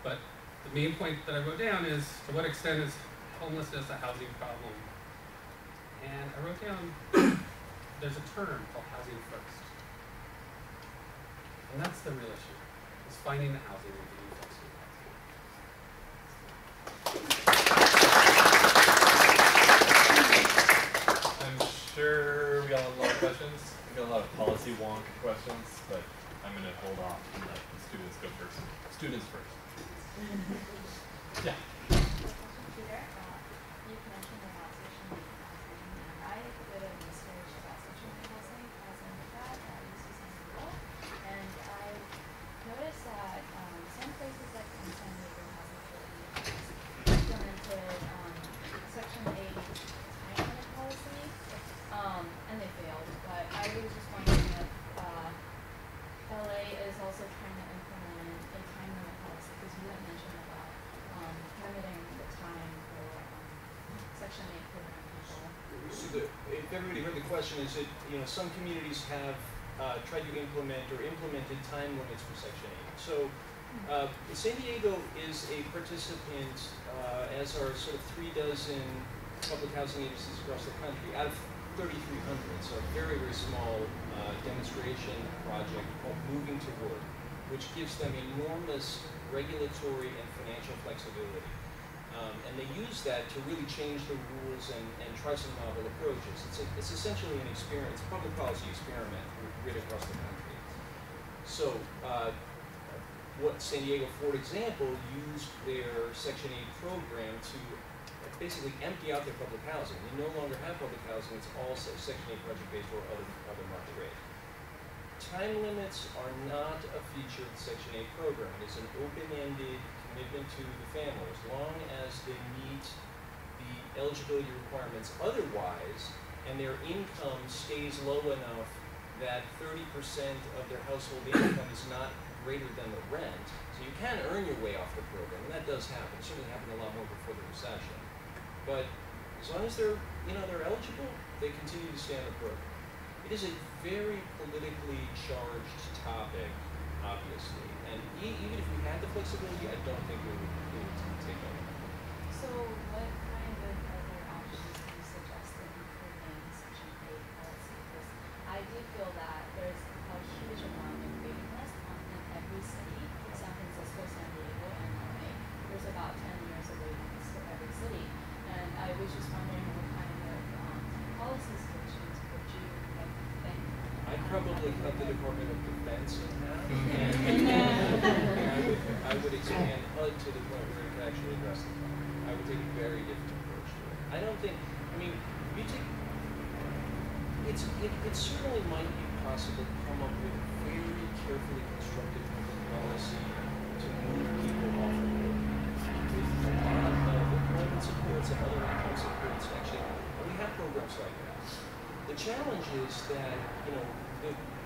But the main point that I wrote down is, to what extent is homelessness a housing problem? And I wrote down, there's a term called housing first. And that's the real issue, is finding the housing and getting folks to housing. I'm sure we got a lot of questions. We got a lot of policy wonk questions, but I'm going to hold off and let the students go first. Students first. Yeah. Peter, you've mentioned about social media housing, and I did a research about social media housing as an undergrad at UCLA, and I noticed that some places like in San Diego has implemented Section 8 time limit policy, and they failed. But I was just wondering if LA is also trying to implement a time limit policy, because you had mentioned about limiting the time for Section 8 program people. So if everybody heard the question, is it, some communities have tried to implement or implemented time limits for Section 8. So San Diego is a participant, as are sort of 36 public housing agencies across the country, out of 3,300. So a very, very small demonstration project called Moving to Work, which gives them enormous regulatory and financial flexibility. And they use that to really change the rules and try some novel approaches. It's essentially an experiment, it's a public policy experiment right across the country. So what San Diego, for example, used their Section 8 program to basically empty out their public housing. They no longer have public housing, it's all Section 8 project-based or other market rate. Time limits are not a feature of the Section 8 program. It's an open-ended commitment to the family. As long as they meet the eligibility requirements otherwise, and their income stays low enough that 30% of their household income is not greater than the rent, so you can earn your way off the program, and that does happen. It certainly happened a lot more before the recession. But as long as they're eligible, they continue to stay on the program. It is a very politically charged topic, obviously, and even if we had the flexibility, I don't think we would take it. So what kind of other options do you suggest in improving Section 8 policy? Because I do feel that there's a huge amount of waiting list in every city. San Francisco, San Diego, and LA. There's about 10 years of waiting list for every city. And I was just wondering what kind of policy solutions would you think? I'd probably cut the Department of Defense in half, and I would expand HUD to the point where it could actually address the problem. I would take a very different approach to it. I don't think, you take, it certainly might be possible to come up with very carefully constructed public policy to move people off the road. With a lot of employment supports and other income supports, actually, we have programs like that. The challenge is that,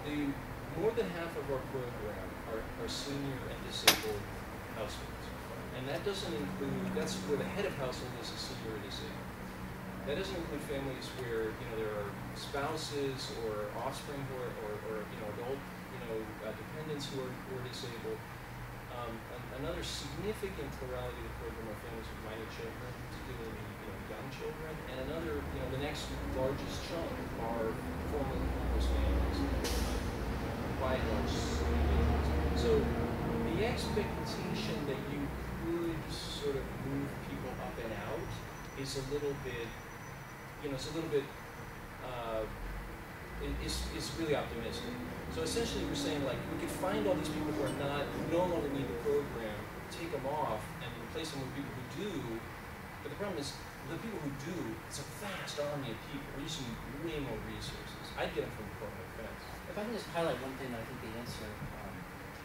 the more than half of our program are senior and disabled households. And that doesn't include, that's where the head of household is a senior or disabled. That doesn't include families where, there are spouses or offspring or adult, dependents parents who are disabled. Another significant plurality of the program are families with minor children, particularly young children, and another, the next largest chunk are formerly homeless families, by and large. So the expectation that you could sort of move people up and out is a little bit, it's really optimistic. So essentially we're saying, like, we could find all these people who no longer need the program, take them off and replace them with people who do, but the problem is the people who do, it's a vast army of people. We're using way more resources. I'd get them from the Department of Defense. If I can just highlight one thing that I think the answer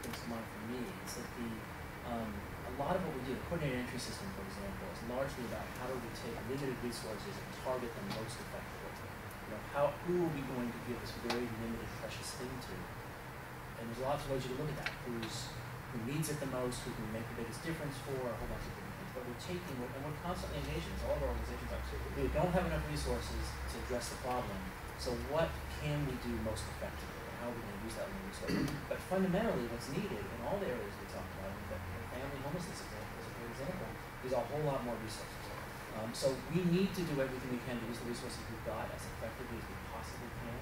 brings to mind for me is that a lot of what we do, the coordinated entry system, for example, is largely about how do we take limited resources and target them most effectively. Who are we going to give this very limited, precious thing to? And there's lots of ways you can look at that. Who needs it the most, who can make the biggest difference for, a whole bunch of different things. But we're constantly engaging, so all of our organizations are. We don't have enough resources to address the problem, so what can we do most effectively? And how are we going to use that limited resource? But fundamentally, what's needed in all the areas we talked about, the family homelessness example is a great example, is a whole lot more resources. So we need to do everything we can to use the resources we've got as effectively as we possibly can.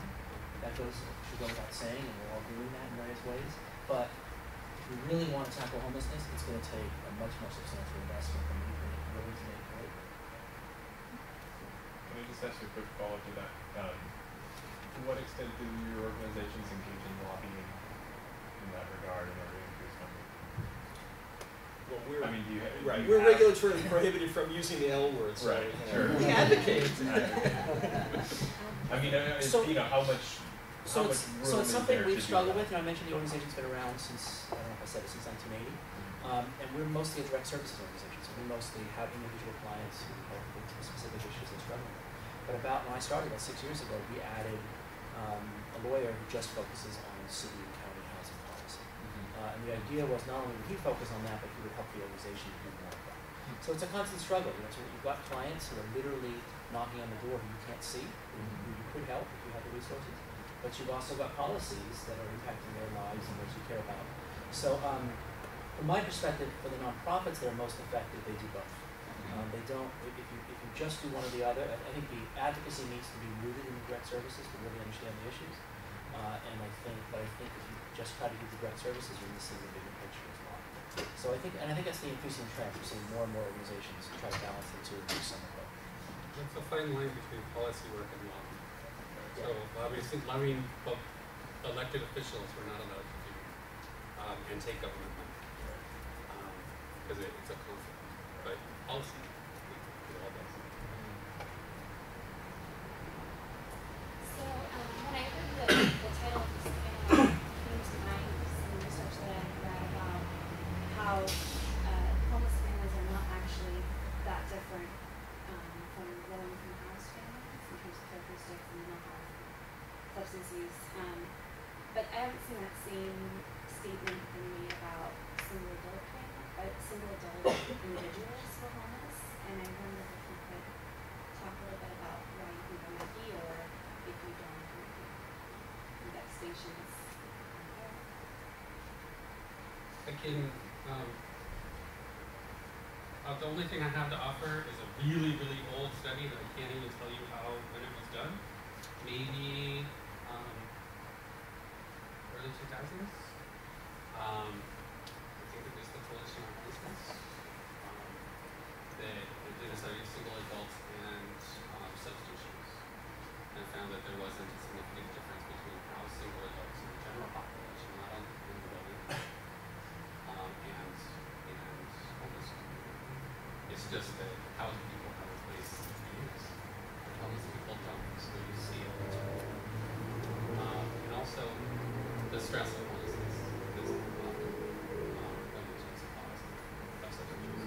That should go without saying, and we're all doing that in various ways. But if we really want to tackle homelessness, it's going to take a much more substantial investment than we've been willing to make lately. Can I just ask you a quick follow-up to that? To what extent do your organizations engage in lobbying in that regard in order to increase funding? Well, we're regulatorily prohibited from using the L word, so right, sure. We advocate. I mean, how much So room it's is something there we've to do struggled that? with. I mentioned the organization's been around since, I don't know if I said it, since 1980. And we're mostly a direct services organization, so we mostly have individual clients who help with specific issues they're struggling with. But when I started about 6 years ago, we added a lawyer who just focuses on city and county housing policy. And the idea was not only would he focus on that, but he would help the organization do more of that. So it's a constant struggle. So you've got clients who are literally knocking on the door who you can't see, who you could help if you have the resources. But you've also got policies that are impacting their lives and what you care about. So from my perspective, for the nonprofits that are most effective, they do both. They don't, if you just do one or the other, I think the advocacy needs to be rooted in the direct services to really understand the issues. And I think if you just try to do the direct services, you're missing the bigger picture as well. So I think that's the increasing trend. We're seeing more and more organizations try to balance the two and do some of both. It's a fine line between policy work and law. So lobbying, elected officials were not allowed to do and take government money because it's a conflict. But policy, it all does. So when I heard the title of this panel, came to mind some research that I read about how homeless families are not actually that different from low-income housed families in terms of characteristics and mental health, substance use. But I haven't seen that same statement been made about single adult individuals who are homeless. And I wonder if you could talk a little bit about why you think that might be, or if you don't think that distinction is unfair. I can, the only thing I have to offer is a really, really old study that I can't even tell you when it was done. Maybe early 2000s. I think it was the Coalition on Homelessness. They did a study of single adults and substance use, and found that there wasn't a significant difference between how single adults in the general population, not in the building, and homeless people. It's just that housing people have a place to use. Homeless people don't, so you see it. And also the stress of homelessness is often one of the cause of substance use.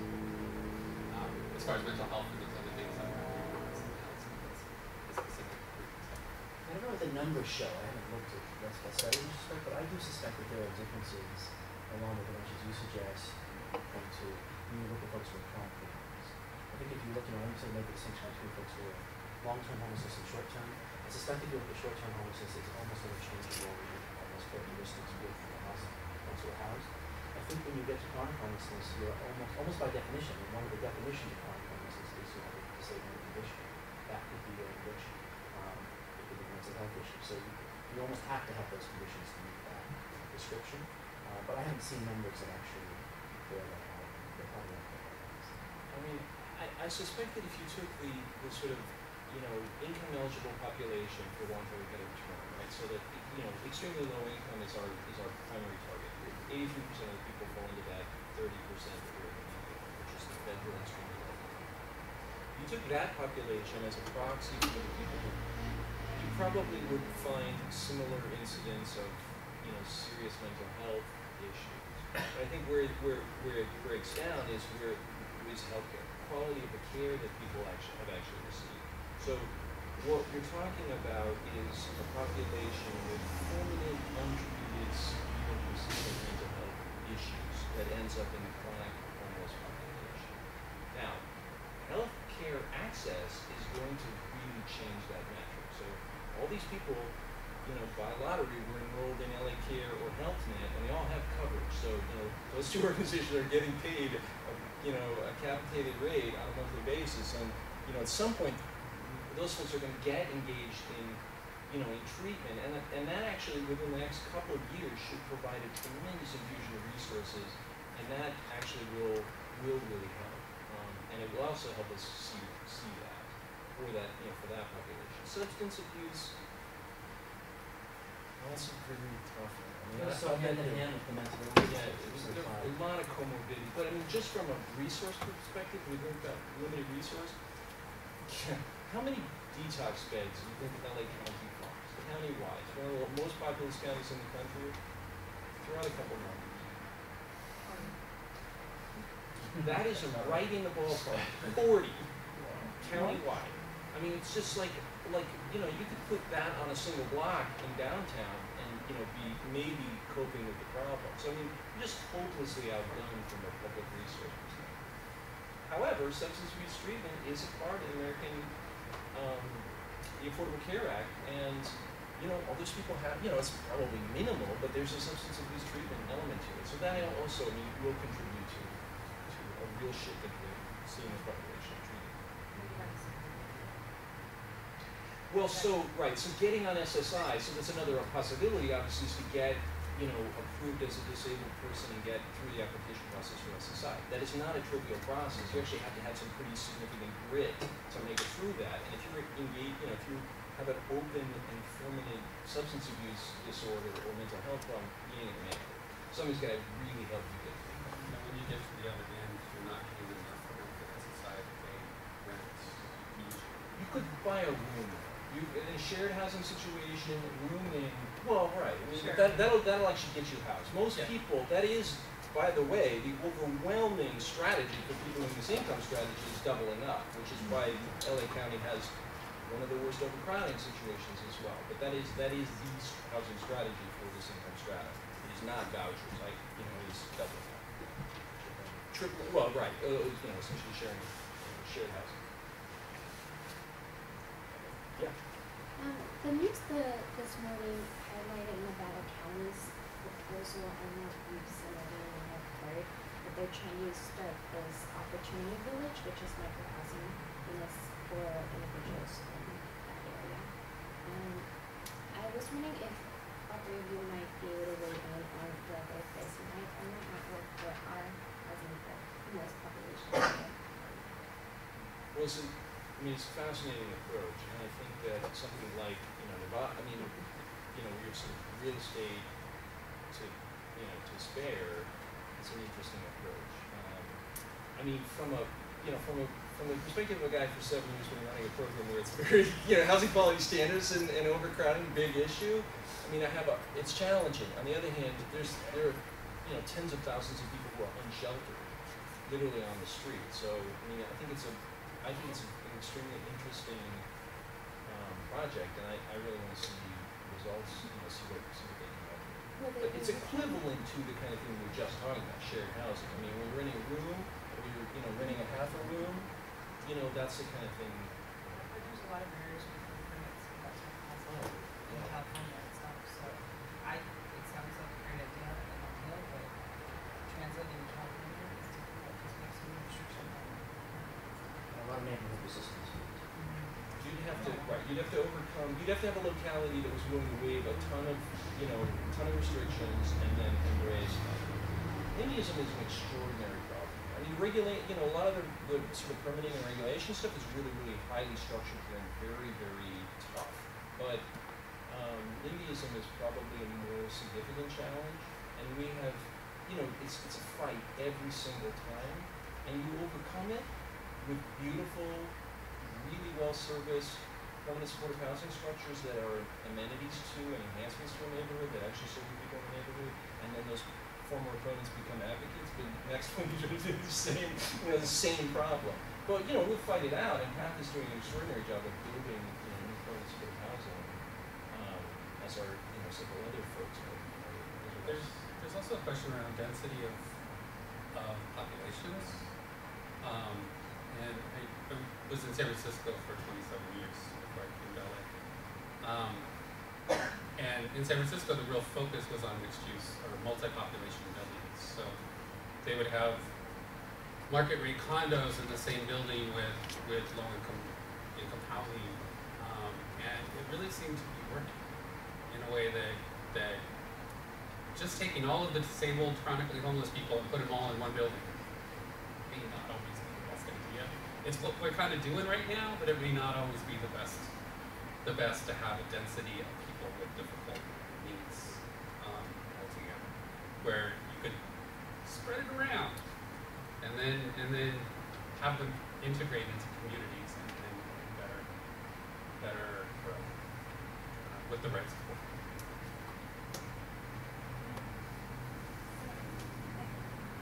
As far as mental health and those other things, I'm not sure it's a specific group. I don't know what the numbers show. I haven't looked at that study, but I do suspect that there are differences along the dimensions you suggest when you look at folks who are chronically homeless. I think if you look, let me say make a distinction between folks who are long-term homelessness and short-term. I suspect if you look at short-term homelessness, it's almost interchangeable with almost characteristics with the housing. when you get to chronic homelessness, you're almost by definition, and one of the definitions of chronic homelessness is you have a disabling condition. That could be an addiction. It could be a mental health issue. So you almost have to have those conditions to meet that description. But I haven't seen numbers that actually bear that out. They're probably not that I mean, I suspect that if you took the sort of, income eligible population, for want of a better term, right? So that, extremely low income is our primary target. 83% of the people fall into that 30% that we're in, which is the federal extremely low income. If you took that population as a proxy for the people, you probably would find similar incidents of, serious mental health issues. But I think where it breaks down is healthcare, quality of the care that people have actually received. So what you're talking about is a population with permanent, untreated, severe, persistent mental health issues that ends up in the chronic homeless population. Now, healthcare access is going to really change that metric. So all these people, by lottery were enrolled in LA Care or HealthNet, and they all have coverage. So, those two organizations are getting paid, a capitated rate on a monthly basis. And, at some point, those folks are going to get engaged in, in treatment. And that actually, within the next couple of years, should provide a tremendous infusion of resources. And that actually will really help. And it will also help us see that, for that population. Substance abuse, that's a very tough one. I mean, So hand in hand with the mental illness. yeah, there are a lot of comorbidity, but I mean, just from a resource perspective, we think about limited resource. How many detox beds do you think LA County funds, county-wide? One of the most populous counties in the country. Throw out a couple numbers. That is right in the ballpark. 40 county-wide. I mean, it's just like you could put that on a single block in downtown and be maybe coping with the problem. So I mean, you're just hopelessly outdone from a public resource perspective. However, substance abuse treatment is a part of the Affordable Care Act, and all those people have, it's probably minimal, but there's a substance abuse treatment element to it. So that also, will contribute to a real shift that we're seeing in the population treated. Well, so getting on SSI, so that's another possibility, obviously, is to get, approved as a disabled person and get through the application process for SSI. That is not a trivial process. You actually have to have some pretty significant grit to make it through that. And if you're engaged, if you have an open and permanent substance abuse disorder or mental health problem, you ain't gonna make it. Somebody's gotta really help you get through that. When you get to the other end, you're not getting enough for the SSI to pay rent. You could buy a room. In a shared housing situation, rooming, well, right. I mean, Sure. that'll actually get you housed. Most people, that is, by the way, the overwhelming strategy for people in this income strategy is doubling up, which is why LA County has one of the worst overcrowding situations as well. But that is the housing strategy for this income strata. It is not vouchers, it is doubling up. Essentially shared housing. Yeah. The news this morning highlighted Nevada County's proposal. I don't know if you've seen it or have heard, but they're trying to start this opportunity village, which is micro-housing units for individuals in that area. I was wondering if all three of you might be able to weigh in on whether this might or might not work for our housing for homeless population here. Well, it's a fascinating approach, and I think that something like, Nevada, we have some real estate to spare. It's an interesting approach. From the perspective of a guy for 7 years been running a program where it's very, housing quality standards and overcrowding, big issue. It's challenging. On the other hand, there are tens of thousands of people who are unsheltered, literally on the street. So, I think it's an extremely interesting project, and I really want to see results, see what they can help with. But it's equivalent to the kind of thing we were just talking about, shared housing. When you're renting a room, or you're renting a half a room, that's the kind of thing. There's a lot of barriers with permits for that type of housing in California and stuff. So it sounds like a great idea and ideal, but translating you'd have to have a locality that was willing to waive a ton of, restrictions and then embrace. NIMBYism is an extraordinary problem. I mean, a lot of the sort of permitting and regulation stuff is really, really highly structured here and very, very tough. But NIMBYism is probably a more significant challenge, and we have, it's a fight every single time, and you overcome it with beautiful, really well-serviced permanent supportive housing structures that are amenities to and enhancements to a neighborhood that actually serve the people in the neighborhood, and then those former opponents become advocates, but next one you do the same problem. But we'll fight it out, and PATH is doing an extraordinary job of building new permanent supportive housing, as are several other folks. There's also a question around density of populations. And I was in San Francisco for 27 years before I came to LA. And in San Francisco, the real focus was on mixed use or multi-population buildings. So they would have market rate condos in the same building with low income housing. And it really seemed to be working in a way that just taking all of the disabled, chronically homeless people and put them all in one building may not always be the best idea. It's what we're kind of doing right now, but it may not always be the best to have a density of people with difficult needs altogether, where you could spread it around and then have them integrate into communities and better growth with the right support.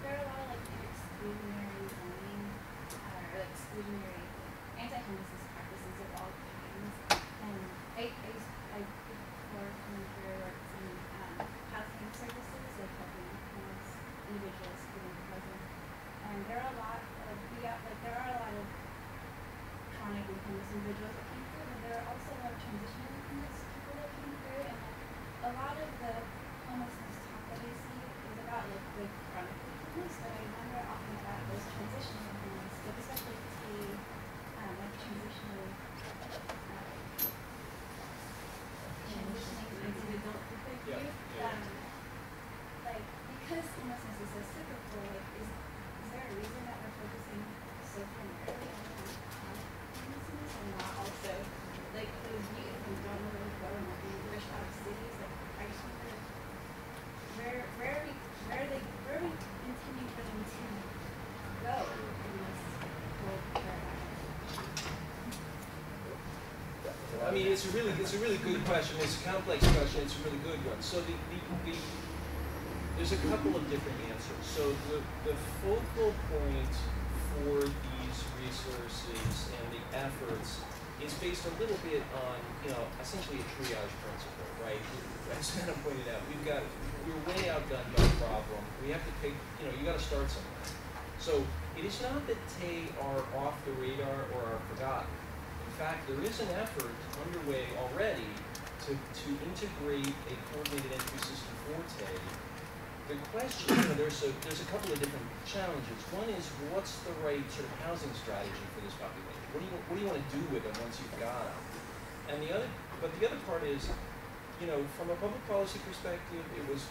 There are a lot of exclusionary zoning or exclusionary anti-homelessness practices of all kinds. And I before coming here worked in housing services, like helping homeless individuals getting housing. And there are a lot of chronically homeless individuals that came through, but there are also a lot of transitionally homeless people that came through, and a lot of the homelessness talk that I see is about the chronically homeless, but I wonder often about those transitional homeless, like especially transitionally into adulthood youth. Because homelessness is so cyclical, is there a reason that we're focusing so primarily on chronic homelessness and not also those youth who don't know where to go and are being pushed out of cities? I just wonder where are we intending for them to go in this whole paradigm? I mean, it's a really good question. It's a complex question. It's a really good one. So there's a couple of different answers. So the focal point for these resources and the efforts is based a little bit on, essentially a triage principle, right? As Anna pointed out, we're way outgunned by the problem. We have to pick, you got to start somewhere. So it is not that TAY are off the radar or are forgotten. In fact, there is an effort underway already to integrate a coordinated entry system for TAY. The question, there's a couple of different challenges. One is, what's the right sort of housing strategy for this population? What do you want to do with them once you've got them? And the other part is, from a public policy perspective, it was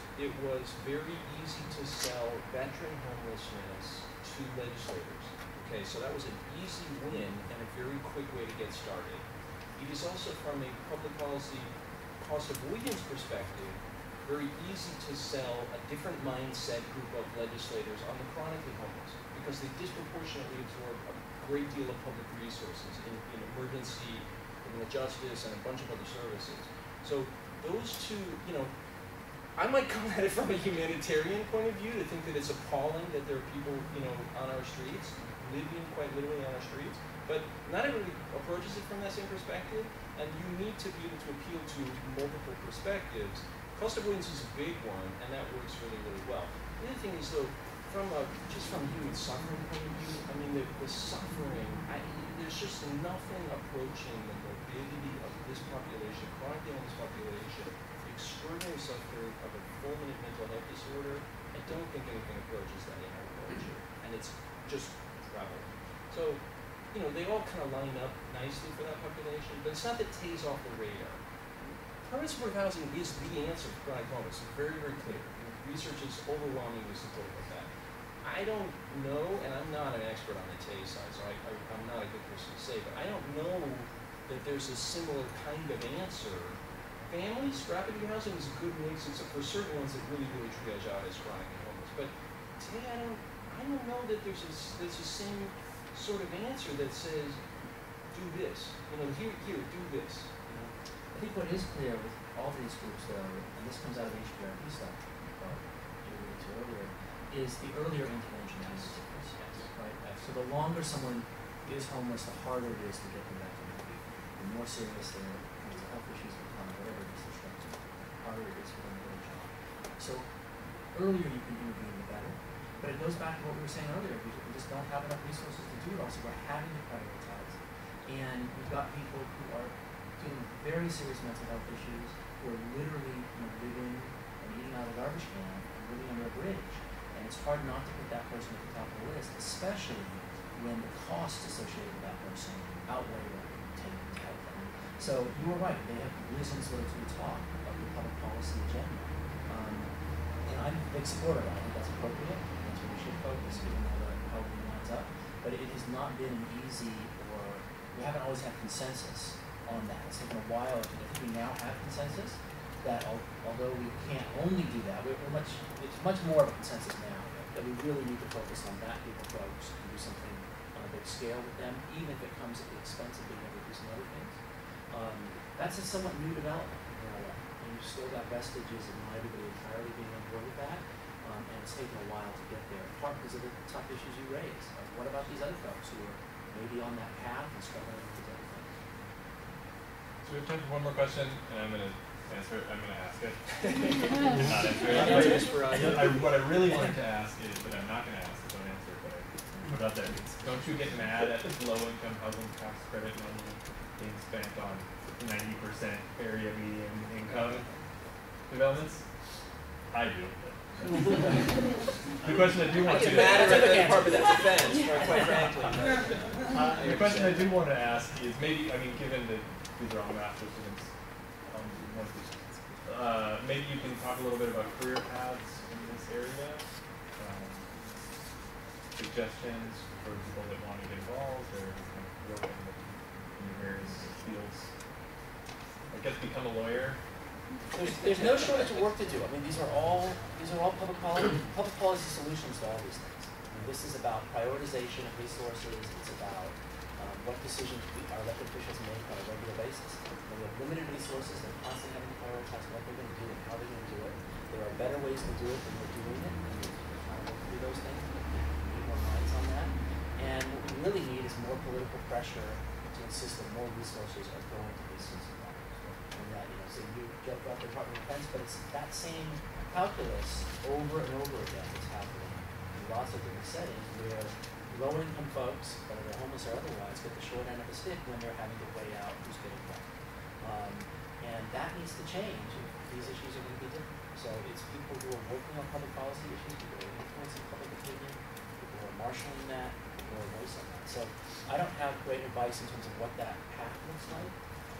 very easy to sell veteran homelessness to legislators. Okay, so that was an easy win and a very quick way to get started. It is also, from a public policy cost avoidance perspective, very easy to sell a different mindset group of legislators on the chronically homeless, because they disproportionately absorb a great deal of public resources in emergency, criminal justice, and a bunch of other services. So those two, I might come at it from a humanitarian point of view, to think that it's appalling that there are people, on our streets, living quite literally on our streets, but not everybody approaches it from that same perspective, and you need to be able to appeal to multiple perspectives. Cost avoidance is a big one, and that works really, really well. The other thing is, though, from human suffering point of view, I mean, the suffering, there's just nothing approaching the morbidity of this population, chronically homeless population, the extraordinary suffering of a fulminant mental health disorder. I don't think anything approaches that in our culture, and it's just prevalent. So they all kind of line up nicely for that population, but it's not that Tay's off the radar. Permanent supportive housing is the answer for chronic homeless. It's very, very clear. Research is overwhelmingly supportive of that. I don't know, and I'm not an expert on the Tay side, so I'm not a good person to say, but I don't know that there's a similar kind of answer. Families, rapid rehousing is a good mix, except for certain ones that really, really triage out as chronic and homeless. But Tay, I don't know that there's the same sort of answer that says, do this. Here, do this. I think what is clear with all these groups, though, and this comes out of HBRP stuff, you alluded to earlier, is the earlier intervention has a difference. Right? So the longer someone is homeless, the harder it is to get them back on their feet. The more serious their mental health issues become, whatever it is they're struggling with, the harder it is for them to get a job. So earlier you can intervene, the better. But it goes back to what we were saying earlier. We just don't have enough resources to do it all, so we're having to prioritize. And we've got people who are dealing with very serious mental health issues, who are literally living and eating out of a garbage can and living under a bridge. And it's hard not to put that person at the top of the list, especially when the costs associated with that person outweigh what it would take to help them. So you were right, they have risen to the top of the public policy agenda. And I'm a big supporter of that. I think that's appropriate. That's where we should focus, given how we lines up. But it has not been an easy, or we haven't always had consensus on that. It's taken a while. I think we now have consensus that although we can't only do that, it's much more of a consensus now that we really need to focus on that group of folks and do something on a big scale with them, even if it comes at the expense of being able to do some other things. That's a somewhat new development in LA. And you've still got vestiges of not everybody entirely being on board with that, and it's taken a while to get there, in part because of the tough issues you raised. What about these other folks who are maybe on that path and struggling with these other things? So we have time for one more question, and I'm going to answer it. I'm going to ask it. Not answer it. What I really wanted to ask is, but I'm not going to ask it, don't answer it, but I put it out there. Don't you get mad at low-income housing tax credit money being spent on 90% area median income developments? I do. The question I do want to get mad at that part of that defense, quite frankly. The question I do want to ask is maybe, given that these are all master's students, maybe you can talk a little bit about career paths in this area, suggestions for people that want to get involved or kind of work in various fields. I guess become a lawyer. There's no shortage of work to do. These are all public policy solutions to all these things. This is about prioritization of resources. It's about what decisions our elected officials make on a regular basis. When we have limited resources, they're constantly having to prioritize what they're going to do and how they're going to do it. There are better ways to do it than we're doing it, and we're trying to do those things. We need more minds on that. And what we really need is more political pressure to insist that more resources are going to these sorts of matters. And that, so you joke about the Department of Defense, but it's that same calculus over and over again that's happening in lots of different settings where low-income folks, whether they're homeless or otherwise, get the short end of the stick when they're having to weigh out who's getting what. And that needs to change if these issues are going to be different. So it's people who are working on public policy issues, people who are influencing public opinion, people who are marshalling that, people who are voice on that. So I don't have great advice in terms of what that path looks like,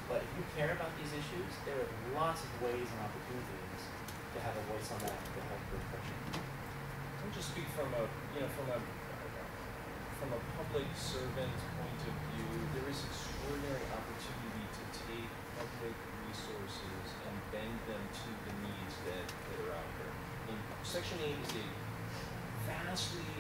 but if you care about these issues, there are lots of ways and opportunities to have a voice on that to help bring pressure. I'll just speak from a public servant point of view. There is extraordinary opportunity to take public resources and bend them to the needs that are out there. Section 8 is a vastly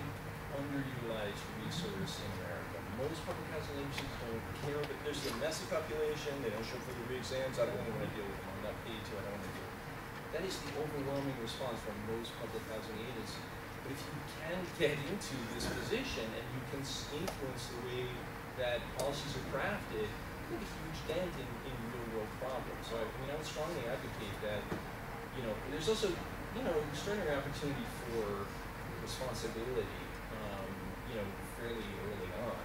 underutilized resource in America. Most public housing agencies don't care, but there's a messy population, they don't show up for the re-exams, I don't really want to deal with them, I'm not paid to, I don't want to deal with them. That is the overwhelming response from most public housing agencies. But if you can get into this position and you can influence the way that policies are crafted, you make a huge dent in real world problems. So I would strongly advocate that, there's also, extraordinary opportunity for responsibility, fairly early on.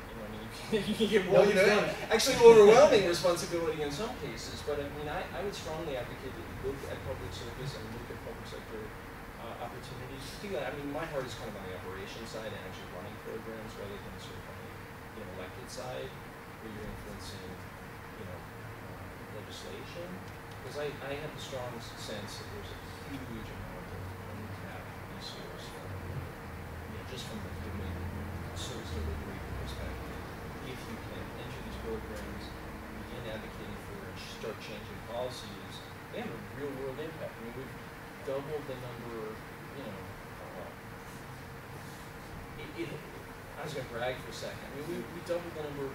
You can get actually overwhelming responsibility in some cases, but I would strongly advocate that you look at public service and look at public sector opportunities. My heart is kind of on the operations side and actually running programs rather than sort of on the elected side, where you're influencing, legislation. Because I have the strong sense that there's a huge amount of untapped resource from, just from the human service delivery perspective. If you can enter these programs, begin advocating for and start changing policies, they have a real world impact. I mean, we've doubled the number, I was going to brag for a second. I mean, we doubled the number of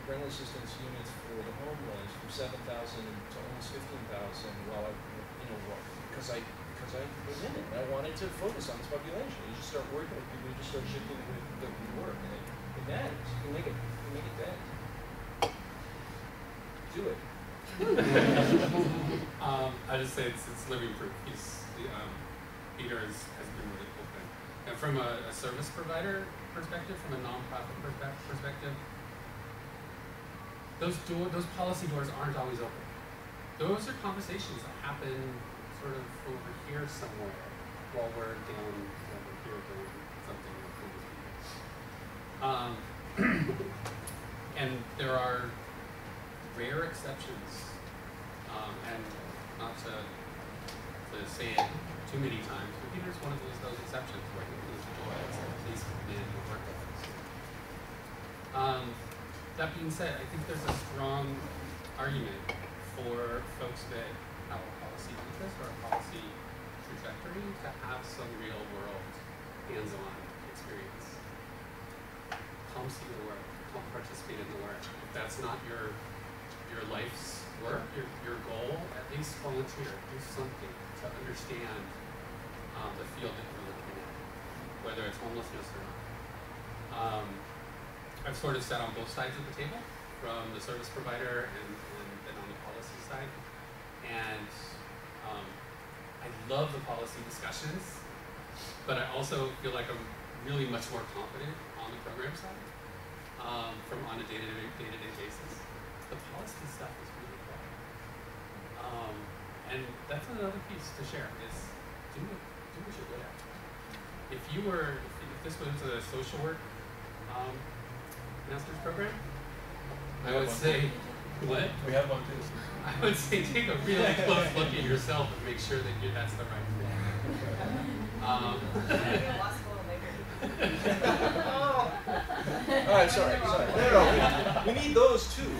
rental assistance units for the homeless from 7,000 to almost 15,000. While because I was in it, and I wanted to focus on this population. You just start working with people, you just start shifting the work, and it matters. You can make it dent. Do it. I just say it's living proof. Peter has been really open. And from a service provider perspective, from a nonprofit perspective, those policy doors aren't always open. Those are conversations that happen sort of over here somewhere while we're down over here doing something with people. And there are rare exceptions, and not to say it too many times, but Peter's one of those exceptions where he opens the door and says, please come in and work with us. That being said, I think there's a strong argument for folks that have a policy interest or a policy trajectory to have some real world hands-on experience. Come see the work, come participate in the work. If that's not your life's work, your goal, at least volunteer, do something to understand the field that you're looking at, whether it's homelessness or not. I've sort of sat on both sides of the table, from the service provider and then on the policy side. And I love the policy discussions, but I also feel like I'm really much more confident on the program side, from on a day-to-day basis. The policy stuff is really fun. And that's another piece to share is do what you're good at. If this was a social work master's program, I would say, what? We have one too. I would say take a really close look at yourself and make sure that that's the right thing. Law school later. All right, sorry. No, we need those too.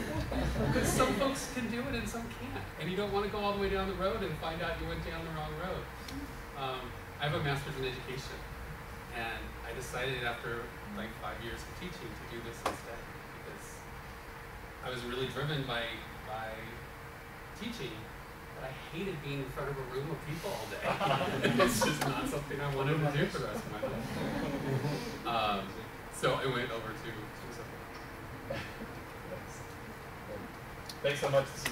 Because some folks can do it and some can't. And you don't want to go all the way down the road and find out you went down the wrong road. I have a master's in education. And I decided after like 5 years of teaching to do this instead, because I was really driven by teaching, but I hated being in front of a room of people all day. It's just not something I wanted to do for the rest of my life. So I went over to something. Thanks so much. This is